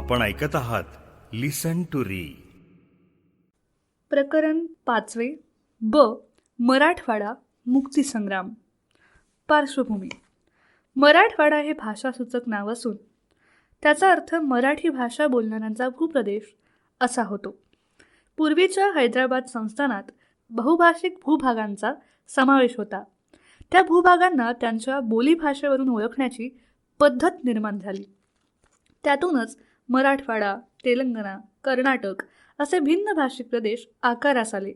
आपण ऐकत आहात लिसन टू री. प्रकरण 5. ब. मराठवाडा मुक्तीसंग्राम. पार्श्वभूमी. मराठवाडा हे भाषासूचक नाव असून त्याचा अर्थ मराठी भाषा बोलणाऱ्यांचा भूप्रदेश असा होतो. पूर्वीच्या हैदराबाद संस्थानात बहुभाषिक भूभागांचा समावेश होता. त्या भूभागांना त्यांच्या बोलीभाषेवरून ओळखण्याची पद्धत निर्माण झाली. त्यातूनच मराठवाडा, तेलंगणा, कर्नाटक असे भिन्न भाषिक प्रदेश आकारास आले.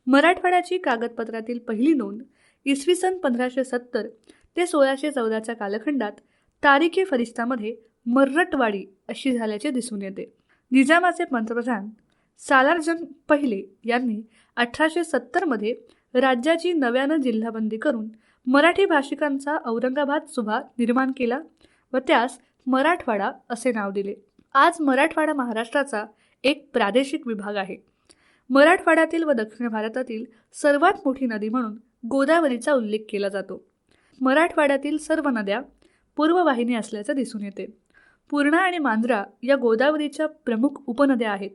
मराठवाड्याची कागदपत्रातील पहिली नोंद इसवी सन 1570 ते 1614 कालखंडात तारीखे फरिश्तामध्ये मर्रटवाडी अशी झाल्याचे दिसून येते. निजामाचे पंतप्रधान सालारजंग पहिले यांनी 1870 राज्याची नव्यानं जिल्हाबंदी करून मराठी भाषिकांचा औरंगाबाद सुभा निर्माण केला व त्यास मराठवाडा असे नाव दिले. आज मराठवाडा महाराष्ट्राचा एक प्रादेशिक विभाग आहे. मराठवाड्यातील व दक्षिण भारतातील सर्वात मोठी नदी म्हणून गोदावरीचा उल्लेख केला जातो. मराठवाड्यातील सर्व नद्या पूर्ववाहिनी असल्याचे दिसून येते. पूर्णा आणि मांजरा या गोदावरीच्या प्रमुख उपनद्या आहेत.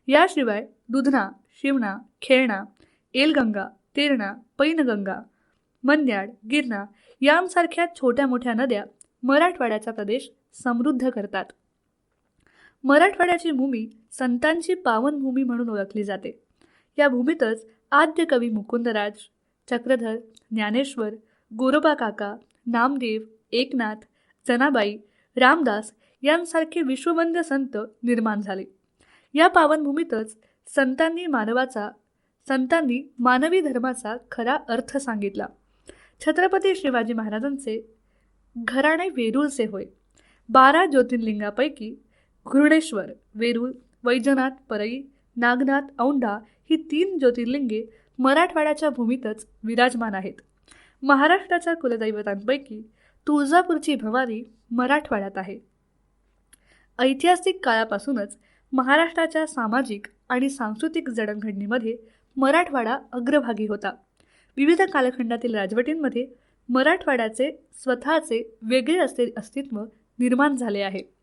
याशिवाय दुधना, शिवना, खेळणा, एलगंगा, तेरणा, पैनगंगा, मन्याड, गिरणा यांसारख्या छोट्या मोठ्या नद्या मराठवाड्याचा प्रदेश समृद्ध करतात. मराठवाड्याची भूमी संतांची पावनभूमी म्हणून ओळखली जाते. या भूमीतच आद्य कवी मुकुंदराज, चक्रधर, ज्ञानेश्वर, गोरोबा काका, नामदेव, एकनाथ, जनाबाई, रामदास यांसारखे विश्ववंद्य संत निर्माण झाले. या पावनभूमीतच संतांनी मानवी धर्माचा खरा अर्थ सांगितला. छत्रपती शिवाजी महाराजांचे घराणे वेरूळचे होय. 12 ज्योतिर्लिंगापैकी घृणेश्वर, वेरूळ, वैजनाथ, परई, नागनाथ, औंढा ही 3 ज्योतिर्लिंगे मराठवाड्याच्या भूमीतच विराजमान आहेत. महाराष्ट्राच्या कुलदैवतांपैकी तुळजापूरची भवानी मराठवाड्यात आहे. ऐतिहासिक काळापासूनच महाराष्ट्राच्या सामाजिक आणि सांस्कृतिक जडणघडणीमध्ये मराठवाडा अग्रभागी होता. विविध कालखंडातील राजवटींमध्ये मराठवाड्याचे स्वतःचे वेगळे अस्तित्व निर्माण झाले आहे.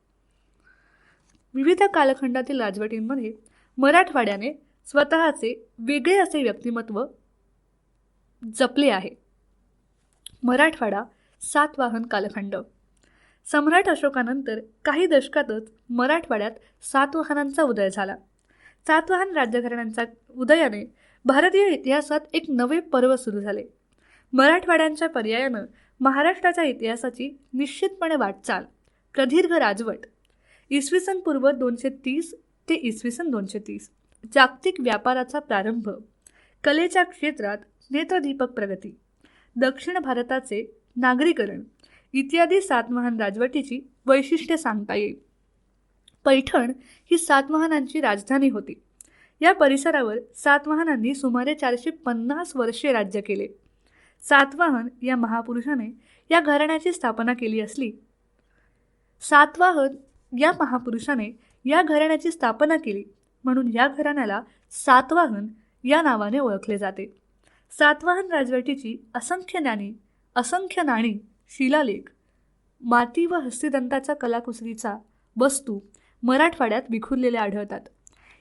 विविध कालखंडातील राजवटींमध्ये मराठवाड्याने स्वतःचे वेगळे असे व्यक्तिमत्व जपले आहे. मराठवाडा सातवाहन कालखंड. सम्राट अशोकानंतर काही दशकातच मराठवाड्यात सातवाहनांचा उदय झाला. सातवाहन राज्यघराण्यांच्या उदयाने भारतीय इतिहासात एक नवे पर्व सुरू झाले. मराठवाड्यांच्या पर्यायानं महाराष्ट्राच्या इतिहासाची निश्चितपणे वाटचाल. प्रदीर्घ राजवट. इसवी सन पूर्व 230 ते इसवी सन 230. जागतिक व्यापाराचा प्रारंभ. कलेच्या क्षेत्रात नेत्रदीपक प्रगती. दक्षिण भारताचे नागरीकरण इत्यादी सातवाहन राजवटीची वैशिष्ट्ये सांगता येईल. पैठण ही सातवाहनांची राजधानी होती. या परिसरावर सातवाहनांनी सुमारे 450 वर्षे राज्य केले. सातवाहन या महापुरुषाने या घराण्याची स्थापना केली असली म्हणून या घराण्याला सातवाहन या नावाने ओळखले जाते. सातवाहन राजवटीची असंख्य नाणी, शिलालेख, माती व हस्तिदंताच्या कलाकुसरीचा वस्तू मराठवाड्यात विखुरलेल्या आढळतात.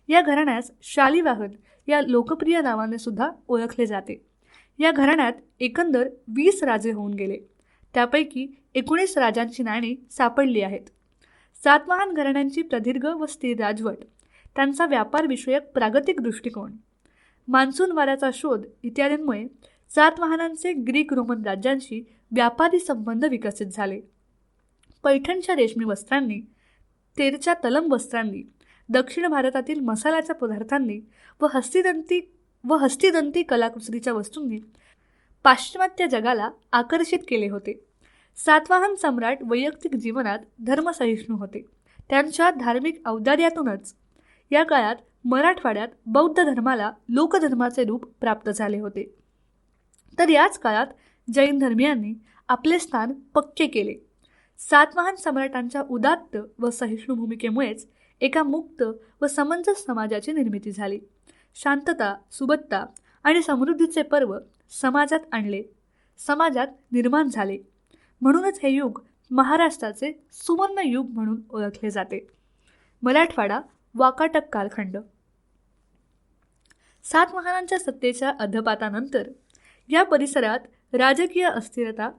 या घराण्यास शालिवाहन या लोकप्रिय नावाने सुद्धा ओळखले जाते. या घराण्यात एकंदर 20 राजे होऊन गेले. त्यापैकी 19 राजांची नाणी सापडली आहेत. सातवाहन घराण्यांची प्रदीर्घ व स्थिर राजवट, त्यांचा व्यापारविषयक प्रागतिक दृष्टिकोन, मान्सून वाऱ्याचा शोध इत्यादींमुळे सातवाहनांचे ग्रीक रोमन राज्यांशी व्यापारी संबंध विकसित झाले. पैठणच्या रेशमी वस्त्रांनी, तेरच्या तलम वस्त्रांनी, दक्षिण भारतातील मसाल्याच्या पदार्थांनी व हस्तिदंती कलाकुसरीच्या वस्तूंनी पाश्चिमात्य जगाला आकर्षित केले होते. सातवाहन सम्राट वैयक्तिक जीवनात धर्मसहिष्णू होते. त्यांच्या धार्मिक औदार्यातूनच या काळात मराठवाड्यात बौद्ध धर्माला लोकधर्माचे रूप प्राप्त झाले होते. तर याच काळात जैन धर्मियांनी आपले स्थान पक्के केले. सातवाहन सम्राटांच्या उदात्त व सहिष्णू भूमिकेमुळेच एका मुक्त व समंजस समाजाची निर्मिती झाली. शांतता, सुबत्ता आणि समृद्धीचे पर्व समाजात निर्माण झाले. म्हणूनच हे युग महाराष्ट्राचे सुवर्ण युग म्हणून ओळखले जाते. मराठवाडा वाकाटक कालखंड. सातवाहनांच्या सत्तेच्या अधपातानंतर या परिसरात राजकीय अस्थिरता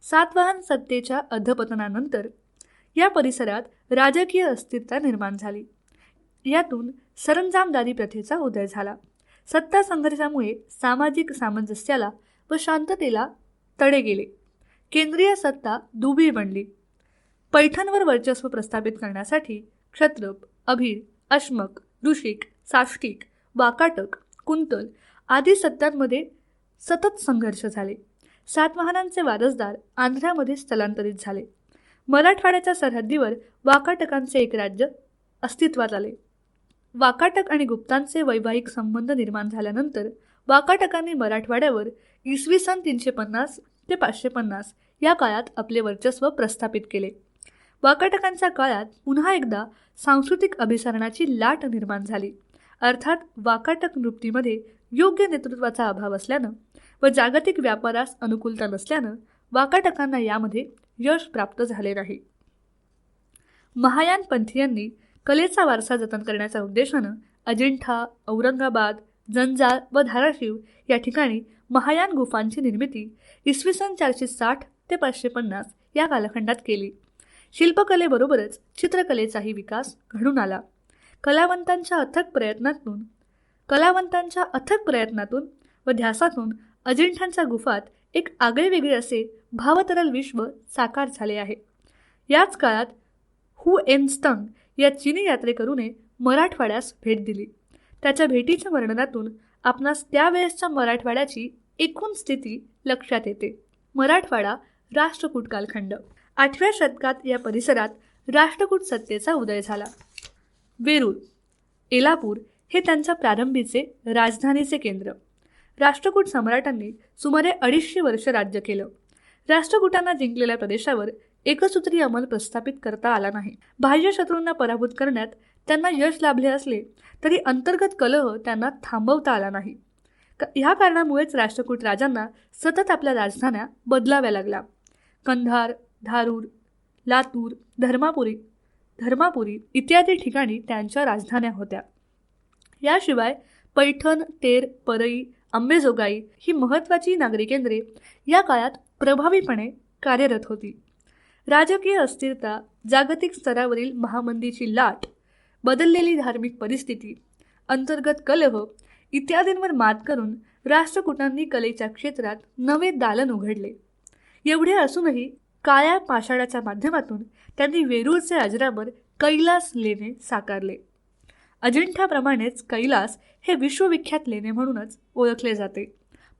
सातवाहन सत्तेच्या अधपतनानंतर या परिसरात राजकीय अस्थिरता निर्माण झाली. यातून सरंजामदारी प्रथेचा उदय झाला. सत्ता संघर्षामुळे सामाजिक सामंजस्याला व शांततेला तडे गेले. केंद्रीय सत्ता दुबळी बनली. पैठणवर वर्चस्व प्रस्थापित करण्यासाठी क्षत्रप, अभिर, अश्मक, ऋषिक, साष्टिक, वाकाटक, कुंतल आदी सत्तांमध्ये सतत संघर्ष झाले. सातवाहनांचे वारसदार आंध्रामध्ये स्थलांतरित झाले. मराठवाड्याच्या सरहद्दीवर वाकाटकांचे एक राज्य अस्तित्वात आले. वाकाटक आणि गुप्तांचे वैवाहिक संबंध निर्माण झाल्यानंतर वाकाटकांनी मराठवाड्यावर इसवी सन 350 ते 550 या काळात आपले वर्चस्व प्रस्थापित केले. वाकाटकांच्या काळात पुन्हा एकदा सांस्कृतिक अभिसरणाची लाट निर्माण झाली. अर्थात वाकाटक वृत्तीमध्ये योग्य नेतृत्वाचा अभाव असल्यानं व जागतिक व्यापारास अनुकूलता नसल्यानं वाकाटकांना यामध्ये यश प्राप्त झाले नाही. महायान पंथीयांनी कलेचा वारसा जतन करण्याच्या उद्देशानं अजिंठा, औरंगाबाद, जंजाळ व धाराशिव या ठिकाणी महायान गुफांची निर्मिती इसवी सन 460 ते 550 या कालखंडात केली. शिल्पकलेबरोबरच चित्रकलेचाही विकास घडून आला. कलावंतांच्या अथक प्रयत्नातून व ध्यासातून अजिंठ्यांच्या गुफात एक आगळेवेगळे असे भावतरल विश्व साकार झाले आहे. याच काळात हु एन स्टंग या चीनी यात्रेकरूने मराठवाड्यास भेट दिली. त्याच्या भेटीच्या वर्णनातून आपणास त्यावेळेसच्या मराठवाड्याची एकूण स्थिती लक्षात येते. मराठवाडा राष्ट्रकूट कालखंड. 8व्या शतकात या परिसरात राष्ट्रकूट सत्तेचा उदय झाला. वेरूळ, एलापूर हे त्यांच्या प्रारंभीचे राजधानीचे केंद्र. राष्ट्रकूट सम्राटांनी सुमारे 250 वर्ष राज्य केलं. राष्ट्रकूटांना जिंकलेल्या प्रदेशावर एकसूत्री अंमल प्रस्थापित करता आला नाही. बाह्य शत्रूंना पराभूत करण्यात त्यांना यश लाभले असले तरी अंतर्गत कलह त्यांना थांबवता आला नाही. ह्या कारणामुळेच राष्ट्रकूट राजांना सतत आपल्या राजधान्या बदलाव्या लागल्या. कंधार, धारूर, लातूर, धर्मापुरी इत्यादी ठिकाणी त्यांच्या राजधान्या होत्या. याशिवाय पैठण, तेर, परई, अंबेजोगाई ही महत्त्वाची नागरी केंद्रे या काळात प्रभावीपणे कार्यरत होती. राजकीय अस्थिरता, जागतिक स्तरावरील महामंदीची लाट, बदललेली धार्मिक परिस्थिती, अंतर्गत कलह इत्यादींवर मात करून राष्ट्रकूटांनी कलेच्या क्षेत्रात नवे दालन उघडले. एवढे असूनही काळ्या पाषाणाच्या माध्यमातून त्यांनी वेरूळचे अजरामर कैलास लेणे साकारले. अजिंठ्याप्रमाणेच कैलास हे विश्वविख्यात लेणे म्हणूनच ओळखले जाते.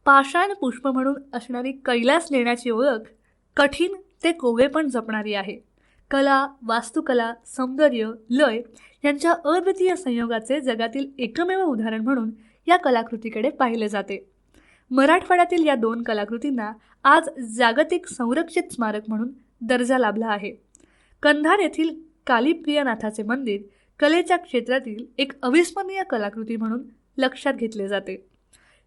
पाषाण पुष्प म्हणून असणारी कैलास लेण्याची ओळख कठीण ते कोवळेपण जपणारी आहे. कला, वास्तुकला, सौंदर्य, लय यांच्या अद्वितीय संयोगाचे जगातील एकमेव उदाहरण म्हणून या कलाकृतीकडे पाहिले जाते. मराठवाड्यातील या 2 कलाकृतींना आज जागतिक संरक्षित स्मारक म्हणून दर्जा लाभला आहे. कंधार येथील कालीप्रियनाथाचे मंदिर कलेच्या क्षेत्रातील एक अविस्मरणीय कलाकृती म्हणून लक्षात घेतले जाते.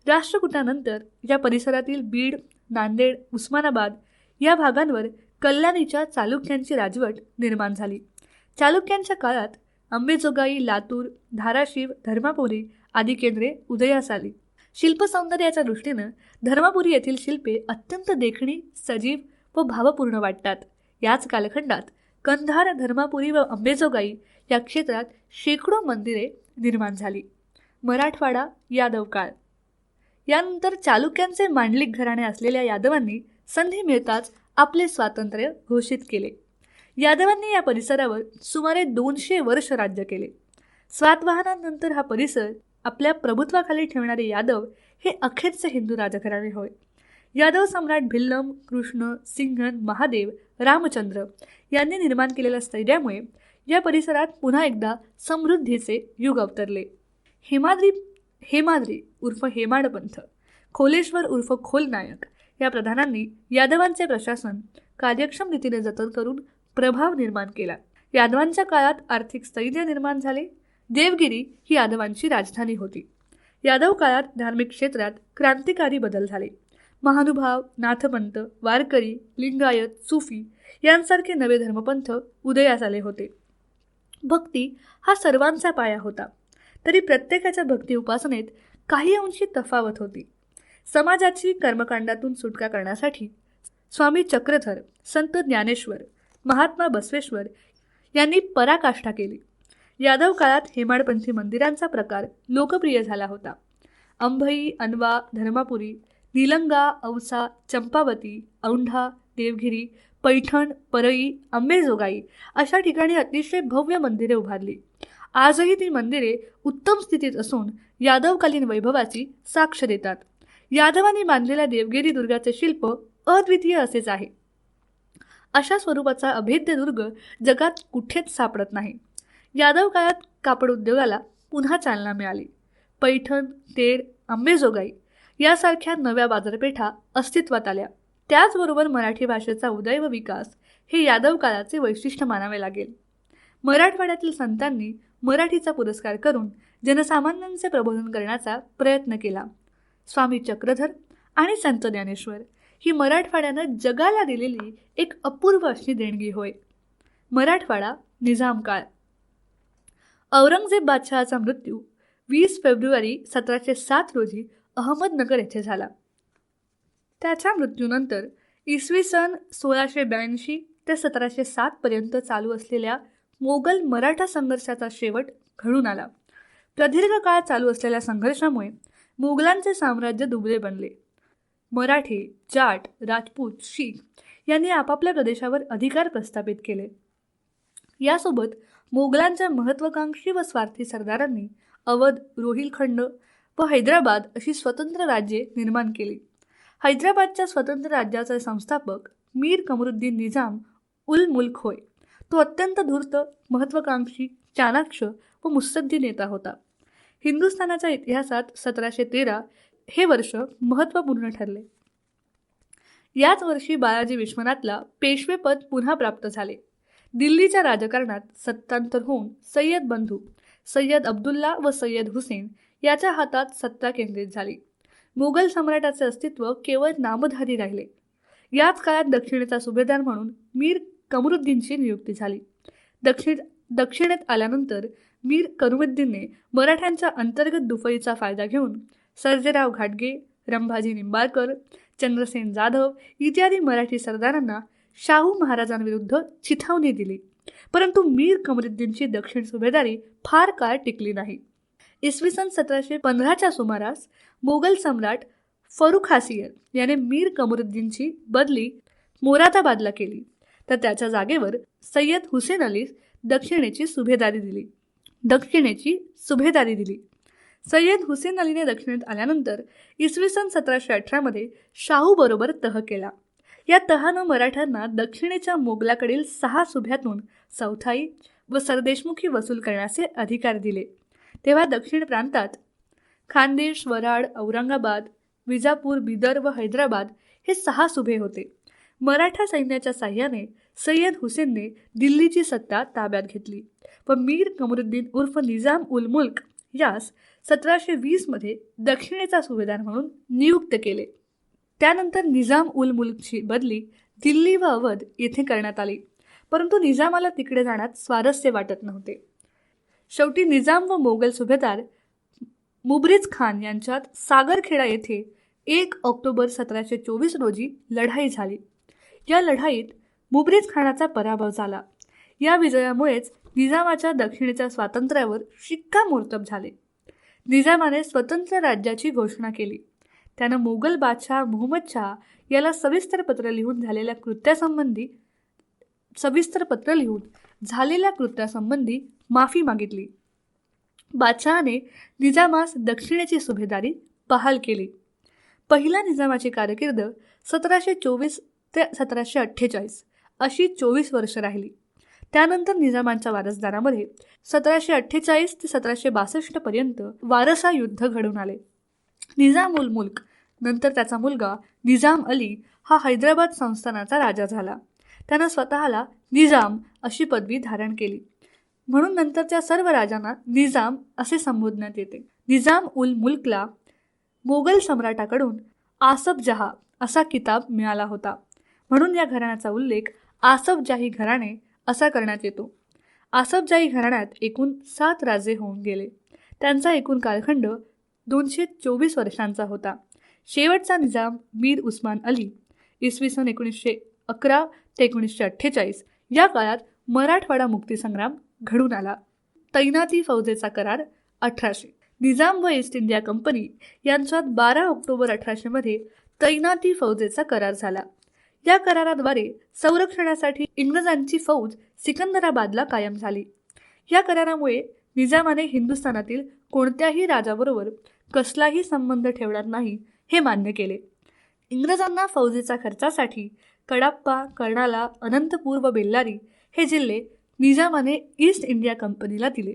राष्ट्रकूटानंतर या परिसरातील बीड, नांदेड, उस्मानाबाद या भागांवर कल्याणीच्या चालुक्यांची राजवट निर्माण झाली. चालुक्यांच्या काळात अंबेजोगाई, लातूर, धाराशिव, धर्मापुरी आदी केंद्रे उदयास आली. शिल्पसौंदर्याच्या दृष्टीनं धर्मापुरी येथील शिल्पे अत्यंत देखणी, सजीव व भावपूर्ण वाटतात. याच कालखंडात कंधार, धर्मापुरी व अंबेजोगाई या क्षेत्रात शेकडो मंदिरे निर्माण झाली. मराठवाडा यादव काळ. यानंतर चालुक्यांचे मांडलिक घराणे असलेल्या यादवांनी संधी मिळताच आपले स्वातंत्र्य घोषित केले. यादवांनी या परिसरावर सुमारे 200 वर्ष राज्य केले. सातवाहनांनंतर हा परिसर आपल्या प्रभुत्वाखाली ठेवणारे यादव हे अखेरचे हिंदू राजघराणे होय. यादव सम्राट भिल्लम, कृष्ण, सिंघन, महादेव, रामचंद्र यांनी निर्माण केलेल्या स्थैर्यामुळे या परिसरात पुन्हा एकदा समृद्धीचे युग अवतरले. हेमाद्री उर्फ हेमाडपंथ, खोलेश्वर उर्फ खोलनायक या प्रधानांनी यादवांचे प्रशासन कार्यक्षम रीतीने जतन करून प्रभाव निर्माण केला. यादवांच्या काळात आर्थिक स्थैर्य निर्माण झाले. देवगिरी ही यादवांची राजधानी होती. यादव काळात धार्मिक क्षेत्रात क्रांतिकारी बदल झाले. महानुभाव, नाथपंथ, वारकरी, लिंगायत, सुफी यांसारखे नवे धर्मपंथ उदयास आले होते. भक्ती हा सर्वांचा पाया होता, तरी प्रत्येकाच्या भक्ती उपासनेत काही अंशी तफावत होती. समाजाची कर्मकांडातून सुटका करण्यासाठी स्वामी चक्रधर, संत ज्ञानेश्वर, महात्मा बसवेश्वर यांनी पराकाष्ठा केली. यादव काळात हेमाडपंथी मंदिरांचा प्रकार लोकप्रिय झाला होता. अंभई, अनवा, धर्मापुरी, निलंगा, औसा, चंपावती, औंढा, देवगिरी, पैठण, परई, अंबेजोगाई अशा ठिकाणी अतिशय भव्य मंदिरे उभारली. आजही ती मंदिरे उत्तम स्थितीत असून यादवकालीन वैभवाची साक्ष देतात. यादवांनी बांधलेल्या देवगिरी दुर्गाचे शिल्प अद्वितीय असेच आहे. अशा स्वरूपाचा अभेद्य दुर्ग जगात कुठेच सापडत नाही. यादव काळात कापड उद्योगाला पुन्हा चालना मिळाली. पैठण, तेर, अंबेजोगाई यासारख्या नव्या बाजारपेठा अस्तित्वात आल्या. त्याचबरोबर मराठी भाषेचा उदय व विकास हे यादव काळाचे वैशिष्ट्य मानावे लागेल. मराठवाड्यातील संतांनी मराठीचा पुरस्कार करून जनसामान्यांचे प्रबोधन करण्याचा प्रयत्न केला. स्वामी चक्रधर आणि संत ज्ञानेश्वर ही मराठवाड्यानं जगाला दिलेली एक अपूर्व अशी देणगी होय. मराठवाडा निजाम काळ. औरंगजेब बादशहाचा मृत्यू 20 फेब्रुवारी 1707 रोजी अहमदनगर येथे झाला. त्याच्या मृत्यूनंतर इसवी सन 1682 ते 1707 पर्यंत चालू असलेल्या मोगल मराठा संघर्षाचा शेवट घडून आला. प्रदीर्घ काळ चालू असलेल्या संघर्षामुळे मोगलांचे साम्राज्य दुबळे बनले. मराठे, जाट, राजपूत, शीख यांनी आपापल्या प्रदेशावर अधिकार प्रस्थापित केले. यासोबत मोगलांच्या महत्त्वाकांक्षी व स्वार्थी सरदारांनी अवध, रोहिलखंड व हैदराबाद अशी स्वतंत्र राज्ये निर्माण केली. हैदराबादच्या स्वतंत्र राज्याचे संस्थापक मीर कमरुद्दीन निजाम उल मुल्क होय. तो अत्यंत धूर्त, महत्त्वाकांक्षी, चाणाक्ष व मुत्सद्दी नेता होता. हिंदुस्थानाच्या इतिहासात 1713 हे वर्ष महत्त्वपूर्ण ठरले. याच वर्षी बाळाजी विश्वनाथला पेशवेपद पुन्हा प्राप्त झाले. दिल्लीच्या राजकारणात सत्तांतर होऊन सय्यद बंधू सय्यद अब्दुल्ला व सय्यद हुसेन याच्या हातात सत्ता केंद्रित झाली. मोगल सम्राटाचे अस्तित्व केवळ नामधारी राहिले. याच काळात दक्षिणेचा सुभेदार म्हणून मीर कमरुद्दीनची नियुक्ती झाली. दक्षिणेत आल्यानंतर मीर कमरुद्दीनने मराठ्यांच्या अंतर्गत दुफईचा फायदा घेऊन सर्जेराव घाटगे, रंभाजी निंबाळकर, चंद्रसेन जाधव इत्यादी मराठी सरदारांना शाहू महाराजांविरुद्ध चिथावणी दिली. परंतु मीर कमरुद्दीनची दक्षिण सुभेदारी फार काळ टिकली नाही. इसवी सन 1715च्या सुमारास मोगल सम्राट फरुखासियर याने मीर कमरुद्दीनची बदली मोरादाबादला केली, तर त्याच्या जागेवर सय्यद हुसेन अली दक्षिणेची सुभेदारी दिली. सय्यद हुसेन अलीने दक्षिणेत आल्यानंतर इसवी सन 1718 शाहूबरोबर तह केला. या तहानं मराठ्यांना दक्षिणेच्या मोगलाकडील 6 सुभ्यातून चौथाई व सरदेशमुखी वसूल करण्याचे अधिकार दिले. तेव्हा दक्षिण प्रांतात खानदेश, वराड, औरंगाबाद, विजापूर, बिदर व हैदराबाद हे 6 सुभे होते. मराठा सैन्याच्या साह्याने सय्यद हुसेनने दिल्लीची सत्ता ताब्यात घेतली व मीर कमरुद्दीन उर्फ निजाम उल मुल्क यास 1720 दक्षिणेचा सुभेदार म्हणून नियुक्त केले. त्यानंतर निजाम उल मुल्कची बदली दिल्ली व अवध येथे करण्यात आली. परंतु निजामाला तिकडे जाण्यात स्वारस्य वाटत नव्हते. शेवटी निजाम व मोगल सुभेदार मुब्रिज खान यांच्यात सागरखेडा येथे 1 ऑक्टोबर 1724 रोजी लढाई झाली. या लढाईत मुब्रिज खानाचा पराभव झाला. या विजयामुळेच निजामाच्या दक्षिणेच्या स्वातंत्र्यावर शिक्कामोर्तब झाले. निजामाने स्वतंत्र राज्याची घोषणा केली. त्यानं मोगल बादशाह मुहम्मद शाह याला सविस्तर पत्र लिहून झालेल्या कृत्यासंबंधी माफी मागितली. बादशहाने निजामास दक्षिणेची सुभेदारी बहाल केली. पहिल्या निजामाची कारकीर्द 1724 ते 1748 अशी 24 वर्ष राहिली. त्यानंतर निजामांच्या वारसदारामध्ये 1748 ते 1762 पर्यंत वारसा युद्ध घडून आले. निजाम उल मुल्क नंतर त्याचा मुलगा निजाम अली हा हैदराबाद संस्थानाचा राजा झाला. त्यानं स्वतःला निजाम अशी पदवी धारण केली, म्हणून नंतरच्या सर्व राजांना निजाम असे संबोधण्यात येते. निजाम उल मुल्कला मोगल सम्राटाकडून आसफ जहा असा किताब मिळाला होता, म्हणून या घराण्याचा उल्लेख आसफ जाही घराणे असा करण्यात येतो. आसफजाही घराण्यात एकूण 7 राजे होऊन गेले. त्यांचा एकूण कालखंड 224 वर्षांचा होता. शेवटचा निजाम मीर उस्मान अली इसवी सन 1911 ते 1948 या काळात मराठवाडा मुक्तीसंग्राम घडून आला. तैनाती फौजेचा करार 1800. निजाम व ईस्ट इंडिया कंपनी यांच्यात 12 ऑक्टोबर 1800 मध्ये तैनाती फौजेचा करार झाला. या कराराद्वारे संरक्षणासाठी इंग्रजांची फौज सिकंदराबादला कायम झाली. या करारामुळे निजामाने हिंदुस्थानातील कोणत्याही राजाबरोबर कसलाही संबंध ठेवणार नाही हे मान्य केले. इंग्रजांना फौजेच्या खर्चासाठी कडाप्पा, कर्नाला, अनंतपूर व बेल्लारी हे जिल्हे निजामाने ईस्ट इंडिया कंपनीला दिले.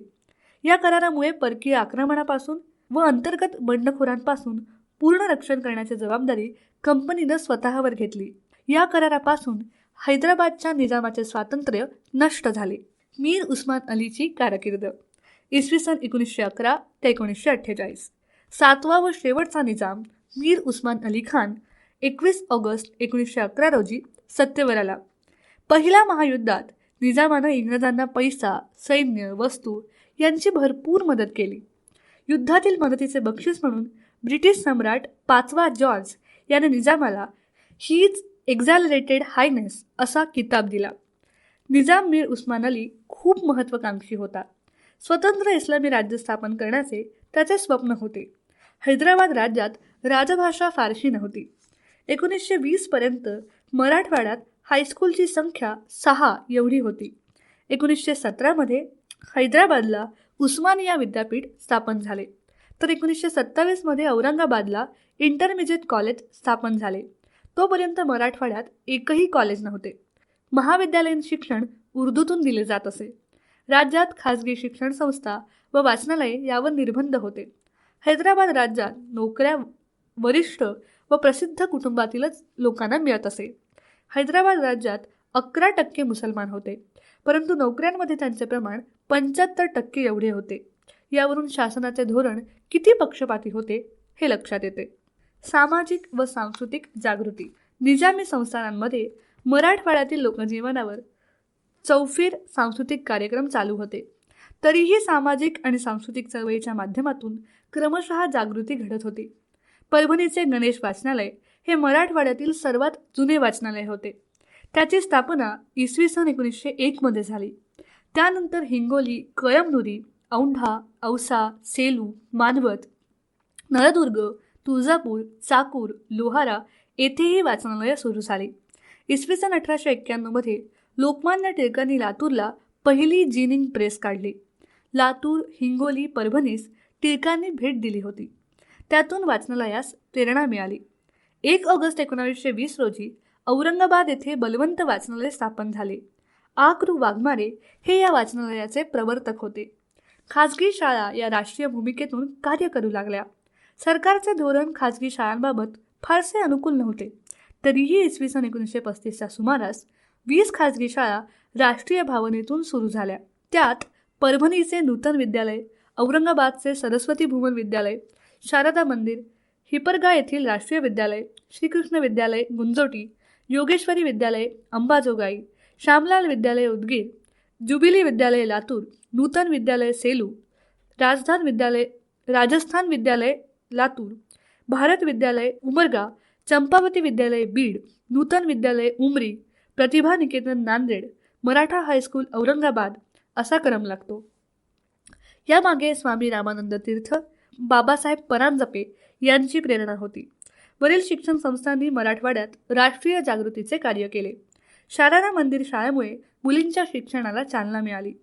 या करारामुळे परकीय आक्रमणापासून व अंतर्गत बंडखोरांपासून पूर्ण रक्षण करण्याची जबाबदारी कंपनीनं स्वतःवर घेतली. या करारापासून हैदराबादच्या निजामाचे स्वातंत्र्य नष्ट झाले. मीर उस्मान अलीची कारकीर्द इसवी सन 1911 ते 1948. 7वा व शेवटचा निजाम मीर उस्मान अली खान 21 ऑगस्ट 1911 रोजी सत्तेवर आला. पहिल्या महायुद्धात निजामानं इंग्रजांना पैसा, सैन्य, वस्तू यांची भरपूर मदत केली. युद्धातील मदतीचे बक्षीस म्हणून ब्रिटिश सम्राट 5वा जॉर्ज याने निजामाला हीज एक्झॅलरेटेड हायनेस असा किताब दिला. निजाम मीर उस्मान अली खूप महत्त्वाकांक्षी होता. स्वतंत्र इस्लामी राज्य स्थापन करण्याचे त्याचे स्वप्न होते. हैदराबाद राज्यात राजभाषा फारशी नव्हती. 1920 पर्यंत मराठवाड्यात हायस्कूलची संख्या 6 एवढी होती. 1917 मध्ये हैदराबादला उस्मानिया विद्यापीठ स्थापन झाले, तर 1927 मध्ये औरंगाबादला इंटरमिजिएट कॉलेज स्थापन झाले. तोपर्यंत मराठवाड्यात एकही कॉलेज नव्हते. महाविद्यालयीन शिक्षण उर्दूतून दिले जात असे. राज्यात खाजगी शिक्षण संस्था व वाचनालये यावर निर्बंध होते. हैदराबाद राज्यात नोकऱ्या वरिष्ठ व प्रसिद्ध कुटुंबातीलच लोकांना मिळत असे. हैदराबाद राज्यात 11% मुसलमान होते, परंतु नोकऱ्यांमध्ये त्यांचे प्रमाण 75% एवढे होते. यावरून शासनाचे धोरण किती पक्षपाती होते हे लक्षात येते. सामाजिक व सांस्कृतिक जागृती. निजामी संस्थानांमध्ये मराठवाड्यातील लोकजीवनावर चौफेर सांस्कृतिक कार्यक्रम चालू होते. तरीही सामाजिक आणि सांस्कृतिक चळवळीच्या माध्यमातून क्रमशः जागृती घडत होती. परभणीचे गणेश वाचनालय हे मराठवाड्यातील सर्वात जुने वाचनालय होते. त्याची स्थापना इसवी सन 1901 मध्ये झाली. त्यानंतर हिंगोली, कळमनुरी, औंढा, औसा, सेलू, मानवत, नळदुर्ग, तुळजापूर, चाकूर, लोहारा येथेही वाचनालये सुरू झाली. इसवी सन 1891 मध्ये लोकमान्य टिळकांनी लातूरला पहिली जिनिंग प्रेस काढली. लातूर, हिंगोली, परभणीस टिळकांनी भेट दिली होती. त्यातून वाचनालयास प्रेरणा मिळाली. 1 ऑगस्ट 1920 रोजी औरंगाबाद येथे बलवंत वाचनालय स्थापन झाले. आ.कृ. वाघमारे हे या वाचनालयाचे प्रवर्तक होते. खाजगी शाळा या राष्ट्रीय भूमिकेतून कार्य करू लागल्या. सरकारचे धोरण खाजगी शाळांबाबत फारसे अनुकूल नव्हते. तरीही इसवी सन 1935च्या सुमारास 20 खाजगी शाळा राष्ट्रीय भावनेतून सुरू झाल्या. त्यात परभणीचे नूतन विद्यालय, औरंगाबादचे सरस्वती भुवन विद्यालय, शारदा मंदिर, हिपरगा येथील राष्ट्रीय विद्यालय, श्रीकृष्ण विद्यालय गुंजोटी, योगेश्वरी विद्यालय अंबाजोगाई, श्यामलाल विद्यालय उदगीर, जुबिली विद्यालय लातूर, नूतन विद्यालय सेलू, राजस्थान विद्यालय लातूर, भारत विद्यालय उमरगा, चंपावती विद्यालय बीड, नूतन विद्यालय उमरी, प्रतिभा निकेतन नांदेड, मराठा हायस्कूल औरंगाबाद असा क्रम लागतो. यामागे स्वामी रामानंद तीर्थ, बाबासाहेब परांजपे यांची प्रेरणा होती. वरील शिक्षण संस्थांनी मराठवाड्यात राष्ट्रीय जागृतीचे कार्य केले. शारदा मंदिर शाळेमुळे मुलींच्या शिक्षणाला चालना मिळाली,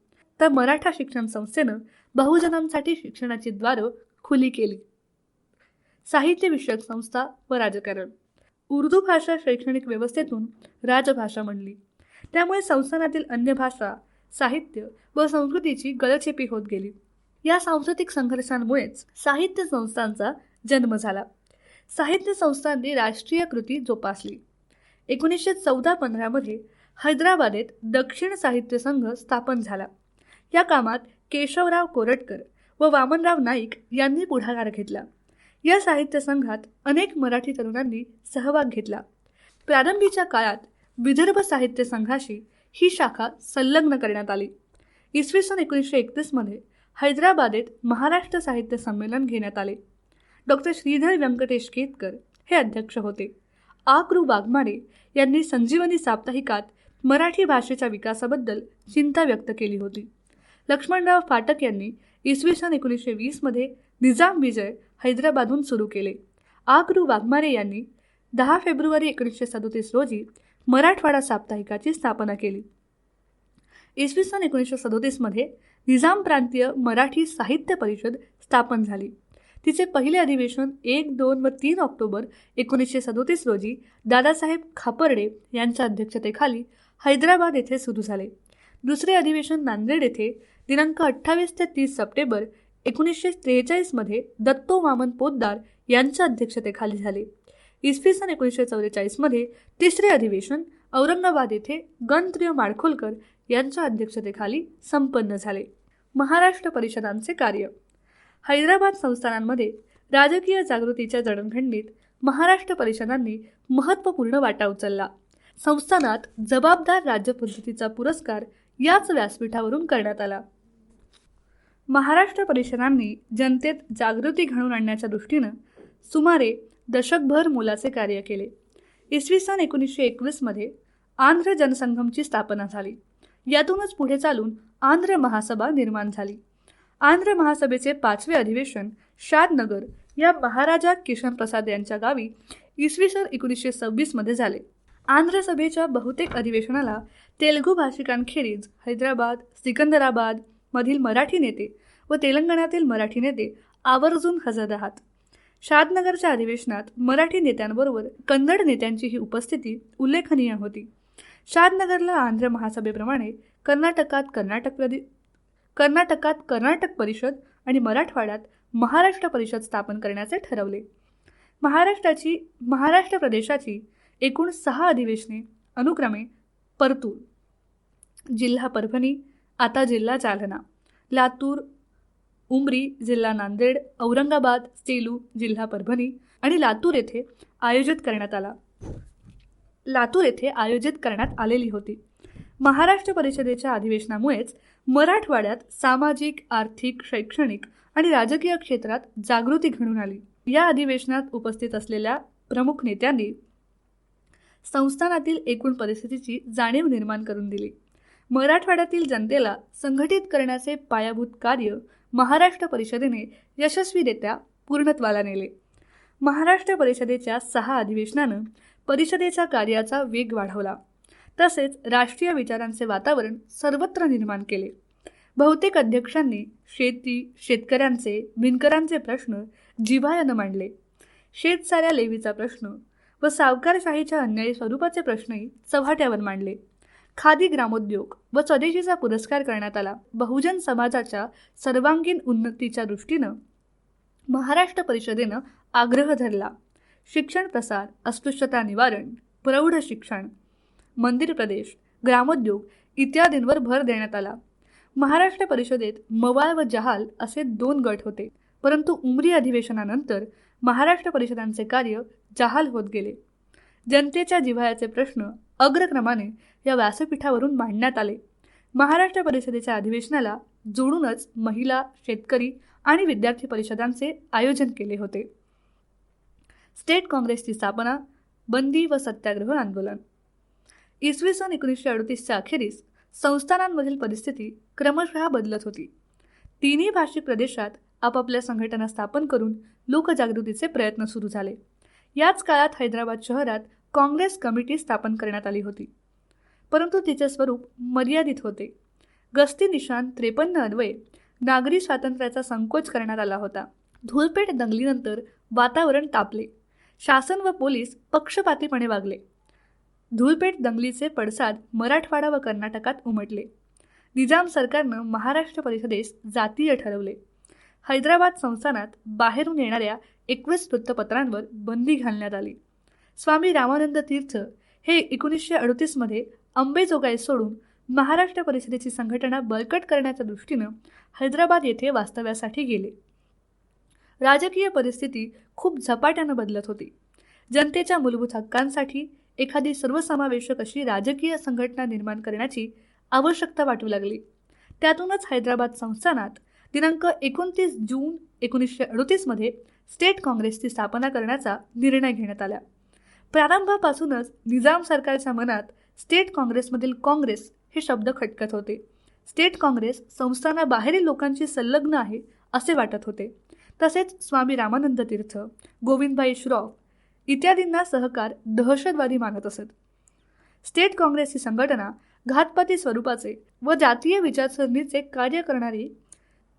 तर मराठा शिक्षण संस्थेनं बहुजनांसाठी शिक्षणाची द्वारं खुली केली. साहित्य विषयक संस्था व राजकारण. उर्दू भाषा शैक्षणिक व्यवस्थेतून राजभाषा म्हणली. त्यामुळे संस्थानातील अन्य भाषा, साहित्य व संस्कृतीची गळचेपी होत गेली. या सांस्कृतिक संघर्षांमुळेच साहित्य संस्थांचा जन्म झाला. साहित्य संस्थांनी राष्ट्रीय कृती जोपासली. 1914-15 मध्ये हैदराबादेत दक्षिण साहित्य संघ स्थापन झाला. या कामात केशवराव कोरटकर व वामनराव नाईक यांनी पुढाकार घेतला. या साहित्य संघात अनेक मराठी तरुणांनी सहभाग घेतला. प्रारंभीच्या काळात विदर्भ साहित्य संघाशी ही शाखा संलग्न करण्यात आली. इसवी सन 1931मध्ये हैदराबादेत महाराष्ट्र साहित्य संमेलन घेण्यात आले. डॉक्टर श्रीधर व्यंकटेश केतकर हे अध्यक्ष होते. आ.कृ. वाघमारे यांनी संजीवनी साप्ताहिकात मराठी भाषेच्या विकासाबद्दल चिंता व्यक्त केली होती. लक्ष्मणराव फाटक यांनी इसवी सन 1920मध्ये निजाम विजय हैदराबादहून सुरू केले. आ.कृ. वाघमारे यांनी 10 फेब्रुवारी 1937 रोजी मराठवाडा साप्ताहिकाची स्थापना केली. इसवी सन 1937मध्ये निजाम प्रांतीय मराठी साहित्य परिषद स्थापन झाली. तिचे पहिले अधिवेशन 1, 2 व 3 ऑक्टोबर 1937 रोजी दादासाहेब खापर्डे यांच्या अध्यक्षतेखाली हैदराबाद येथे सुरू झाले. दुसरे अधिवेशन नांदेड येथे दिनांक 28 ते 30 सप्टेंबर 1943मध्ये दत्तो वामन पोद्दार यांच्या अध्यक्षतेखाली झाले. इसवी सन 1944मध्ये तिसरे अधिवेशन औरंगाबाद येथे गणप्रिय माडखोलकर यांच्या अध्यक्षतेखाली संपन्न झाले. महाराष्ट्र परिषदांचे कार्य. हैदराबाद संस्थानांमध्ये राजकीय जागृतीच्या जडणघडणीत महाराष्ट्र परिषदांनी महत्त्वपूर्ण वाटा उचलला. संस्थानात जबाबदार राज्यपद्धतीचा पुरस्कार याच व्यासपीठावरून करण्यात आला. महाराष्ट्र परिषदांनी जनतेत जागृती घडवून आणण्याच्या दृष्टीनं सुमारे दशकभर मोलाचे कार्य केले. इसवी सन 1921मध्ये आंध्र जनसंघमची स्थापना झाली. यातूनच पुढे चालून आंध्र महासभा निर्माण झाली. आंध्र महासभेचे 5वे अधिवेशन शादनगर या महाराजा किशन प्रसाद यांच्या गावी इसवी सन 1926मध्ये झाले. आंध्र सभेच्या बहुतेक अधिवेशनाला तेलुगू भाषिकांखेरीज हैदराबाद, सिकंदराबाद मधील मराठी नेते व तेलंगणातील मराठी नेते आवर्जून हजर राहत. शादनगरच्या अधिवेशनात मराठी नेत्यांबरोबर कन्नड नेत्यांचीही उपस्थिती उल्लेखनीय होती. शादनगरला आंध्र महासभेप्रमाणे कर्नाटकात कर्नाटक परिषद आणि मराठवाड्यात महाराष्ट्र परिषद स्थापन करण्याचे ठरवले. महाराष्ट्र प्रदेशाची एकूण 6 अधिवेशने अनुक्रमे परतूर, जिल्हा परभणी, आता जिल्हा जालना, लातूर, उमरी, जिल्हा नांदेड, औरंगाबाद, सेलू, जिल्हा परभणी आणि लातूर येथे आयोजित करण्यात आलेली होती. महाराष्ट्र परिषदेच्या अधिवेशनामुळेच मराठवाड्यात सामाजिक, आर्थिक, शैक्षणिक आणि राजकीय क्षेत्रात जागृती घडून आली. या अधिवेशनात उपस्थित असलेल्या प्रमुख नेत्यांनी संस्थानातील एकूण परिस्थितीची जाणीव निर्माण करून दिली. मराठवाड्यातील जनतेला संघटित करण्याचे पायाभूत कार्य महाराष्ट्र परिषदेने यशस्वीरित्या पूर्णत्वाला नेले. महाराष्ट्र परिषदेच्या 6 अधिवेशनानं परिषदेच्या कार्याचा वेग वाढवला. तसेच राष्ट्रीय विचारांचे वातावरण सर्वत्र निर्माण केले. बहुतेक अध्यक्षांनी शेती, शेतकऱ्यांचे, विणकरांचे प्रश्न जिव्हाळ्यानं मांडले. शेतसाऱ्या लेवीचा प्रश्न व सावकारशाहीच्या अन्यायी स्वरूपाचे प्रश्नही चव्हाट्यावर मांडले. खादी ग्रामोद्योग व स्वदेशीचा पुरस्कार करण्यात आला. बहुजन समाजाच्या सर्वांगीण उन्नतीच्या दृष्टीनं महाराष्ट्र परिषदेनं आग्रह धरला. शिक्षण प्रसार, अस्पृश्यता निवारण, प्रौढ शिक्षण, मंदिर प्रदेश, ग्रामोद्योग इत्यादींवर भर देण्यात आला. महाराष्ट्र परिषदेत मवाळ व जहाल असे 2 गट होते. परंतु उमरी अधिवेशनानंतर महाराष्ट्र परिषदांचे कार्य जहाल होत गेले. जनतेच्या जिव्हाळ्याचे प्रश्न अग्रक्रमाने या व्यासपीठावरून मांडण्यात आले. महाराष्ट्र परिषदेच्या अधिवेशनाला जोडूनच महिला, शेतकरी आणि विद्यार्थी परिषदांचे आयोजन केले होते. स्टेट काँग्रेसची स्थापना, बंदी व सत्याग्रह आंदोलन. इसवी सन 1938च्या अखेरीस संस्थानांमधील परिस्थिती क्रमशः बदलत होती. तिन्ही भाषिक प्रदेशात आपापल्या संघटना स्थापन करून लोकजागृतीचे प्रयत्न सुरू झाले. याच काळात हैदराबाद शहरात काँग्रेस कमिटी स्थापन करण्यात आली होती. परंतु तिचे स्वरूप मर्यादित होते. गस्ती निशाण 53 अन्वये नागरी स्वातंत्र्याचा संकोच करण्यात आला होता. धूळपेट दंगलीनंतर वातावरण तापले. शासन व पोलीस पक्षपातीपणे वागले. धूळपेट दंगलीचे पडसाद मराठवाडा व कर्नाटकात उमटले. निजाम सरकारनं महाराष्ट्र परिषदेस जातीय ठरवले. हैदराबाद संस्थानात बाहेरून येणाऱ्या 21 वृत्तपत्रांवर बंदी घालण्यात आली. स्वामी रामानंद तीर्थ हे 1938मध्ये अंबेजोगाई सोडून महाराष्ट्र परिषदेची संघटना बळकट करण्याच्या दृष्टीनं हैदराबाद येथे वास्तव्यासाठी गेले. राजकीय परिस्थिती खूप झपाट्यानं बदलत होती. जनतेच्या मूलभूत हक्कांसाठी एखादी सर्वसमावेशक अशी राजकीय संघटना निर्माण करण्याची आवश्यकता वाटू लागली. त्यातूनच हैदराबाद संस्थानात दिनांक 29 जून 1938मध्ये स्टेट काँग्रेसची स्थापना करण्याचा निर्णय घेण्यात आला. प्रारंभापासूनच निजाम सरकारच्या मनात स्टेट काँग्रेसमधील काँग्रेस हे शब्द खटकत होते. स्टेट काँग्रेस संस्थानाबाहेरील लोकांशी संलग्न आहे असे वाटत होते. तसेच स्वामी रामानंद तीर्थ, गोविंदभाई श्रॉफ इत्यादींना सहकार दहशतवादी मानत असत. स्टेट काँग्रेस ही संघटना घातपाती स्वरूपाचे व जातीय विचारसरणीचे कार्य करणारी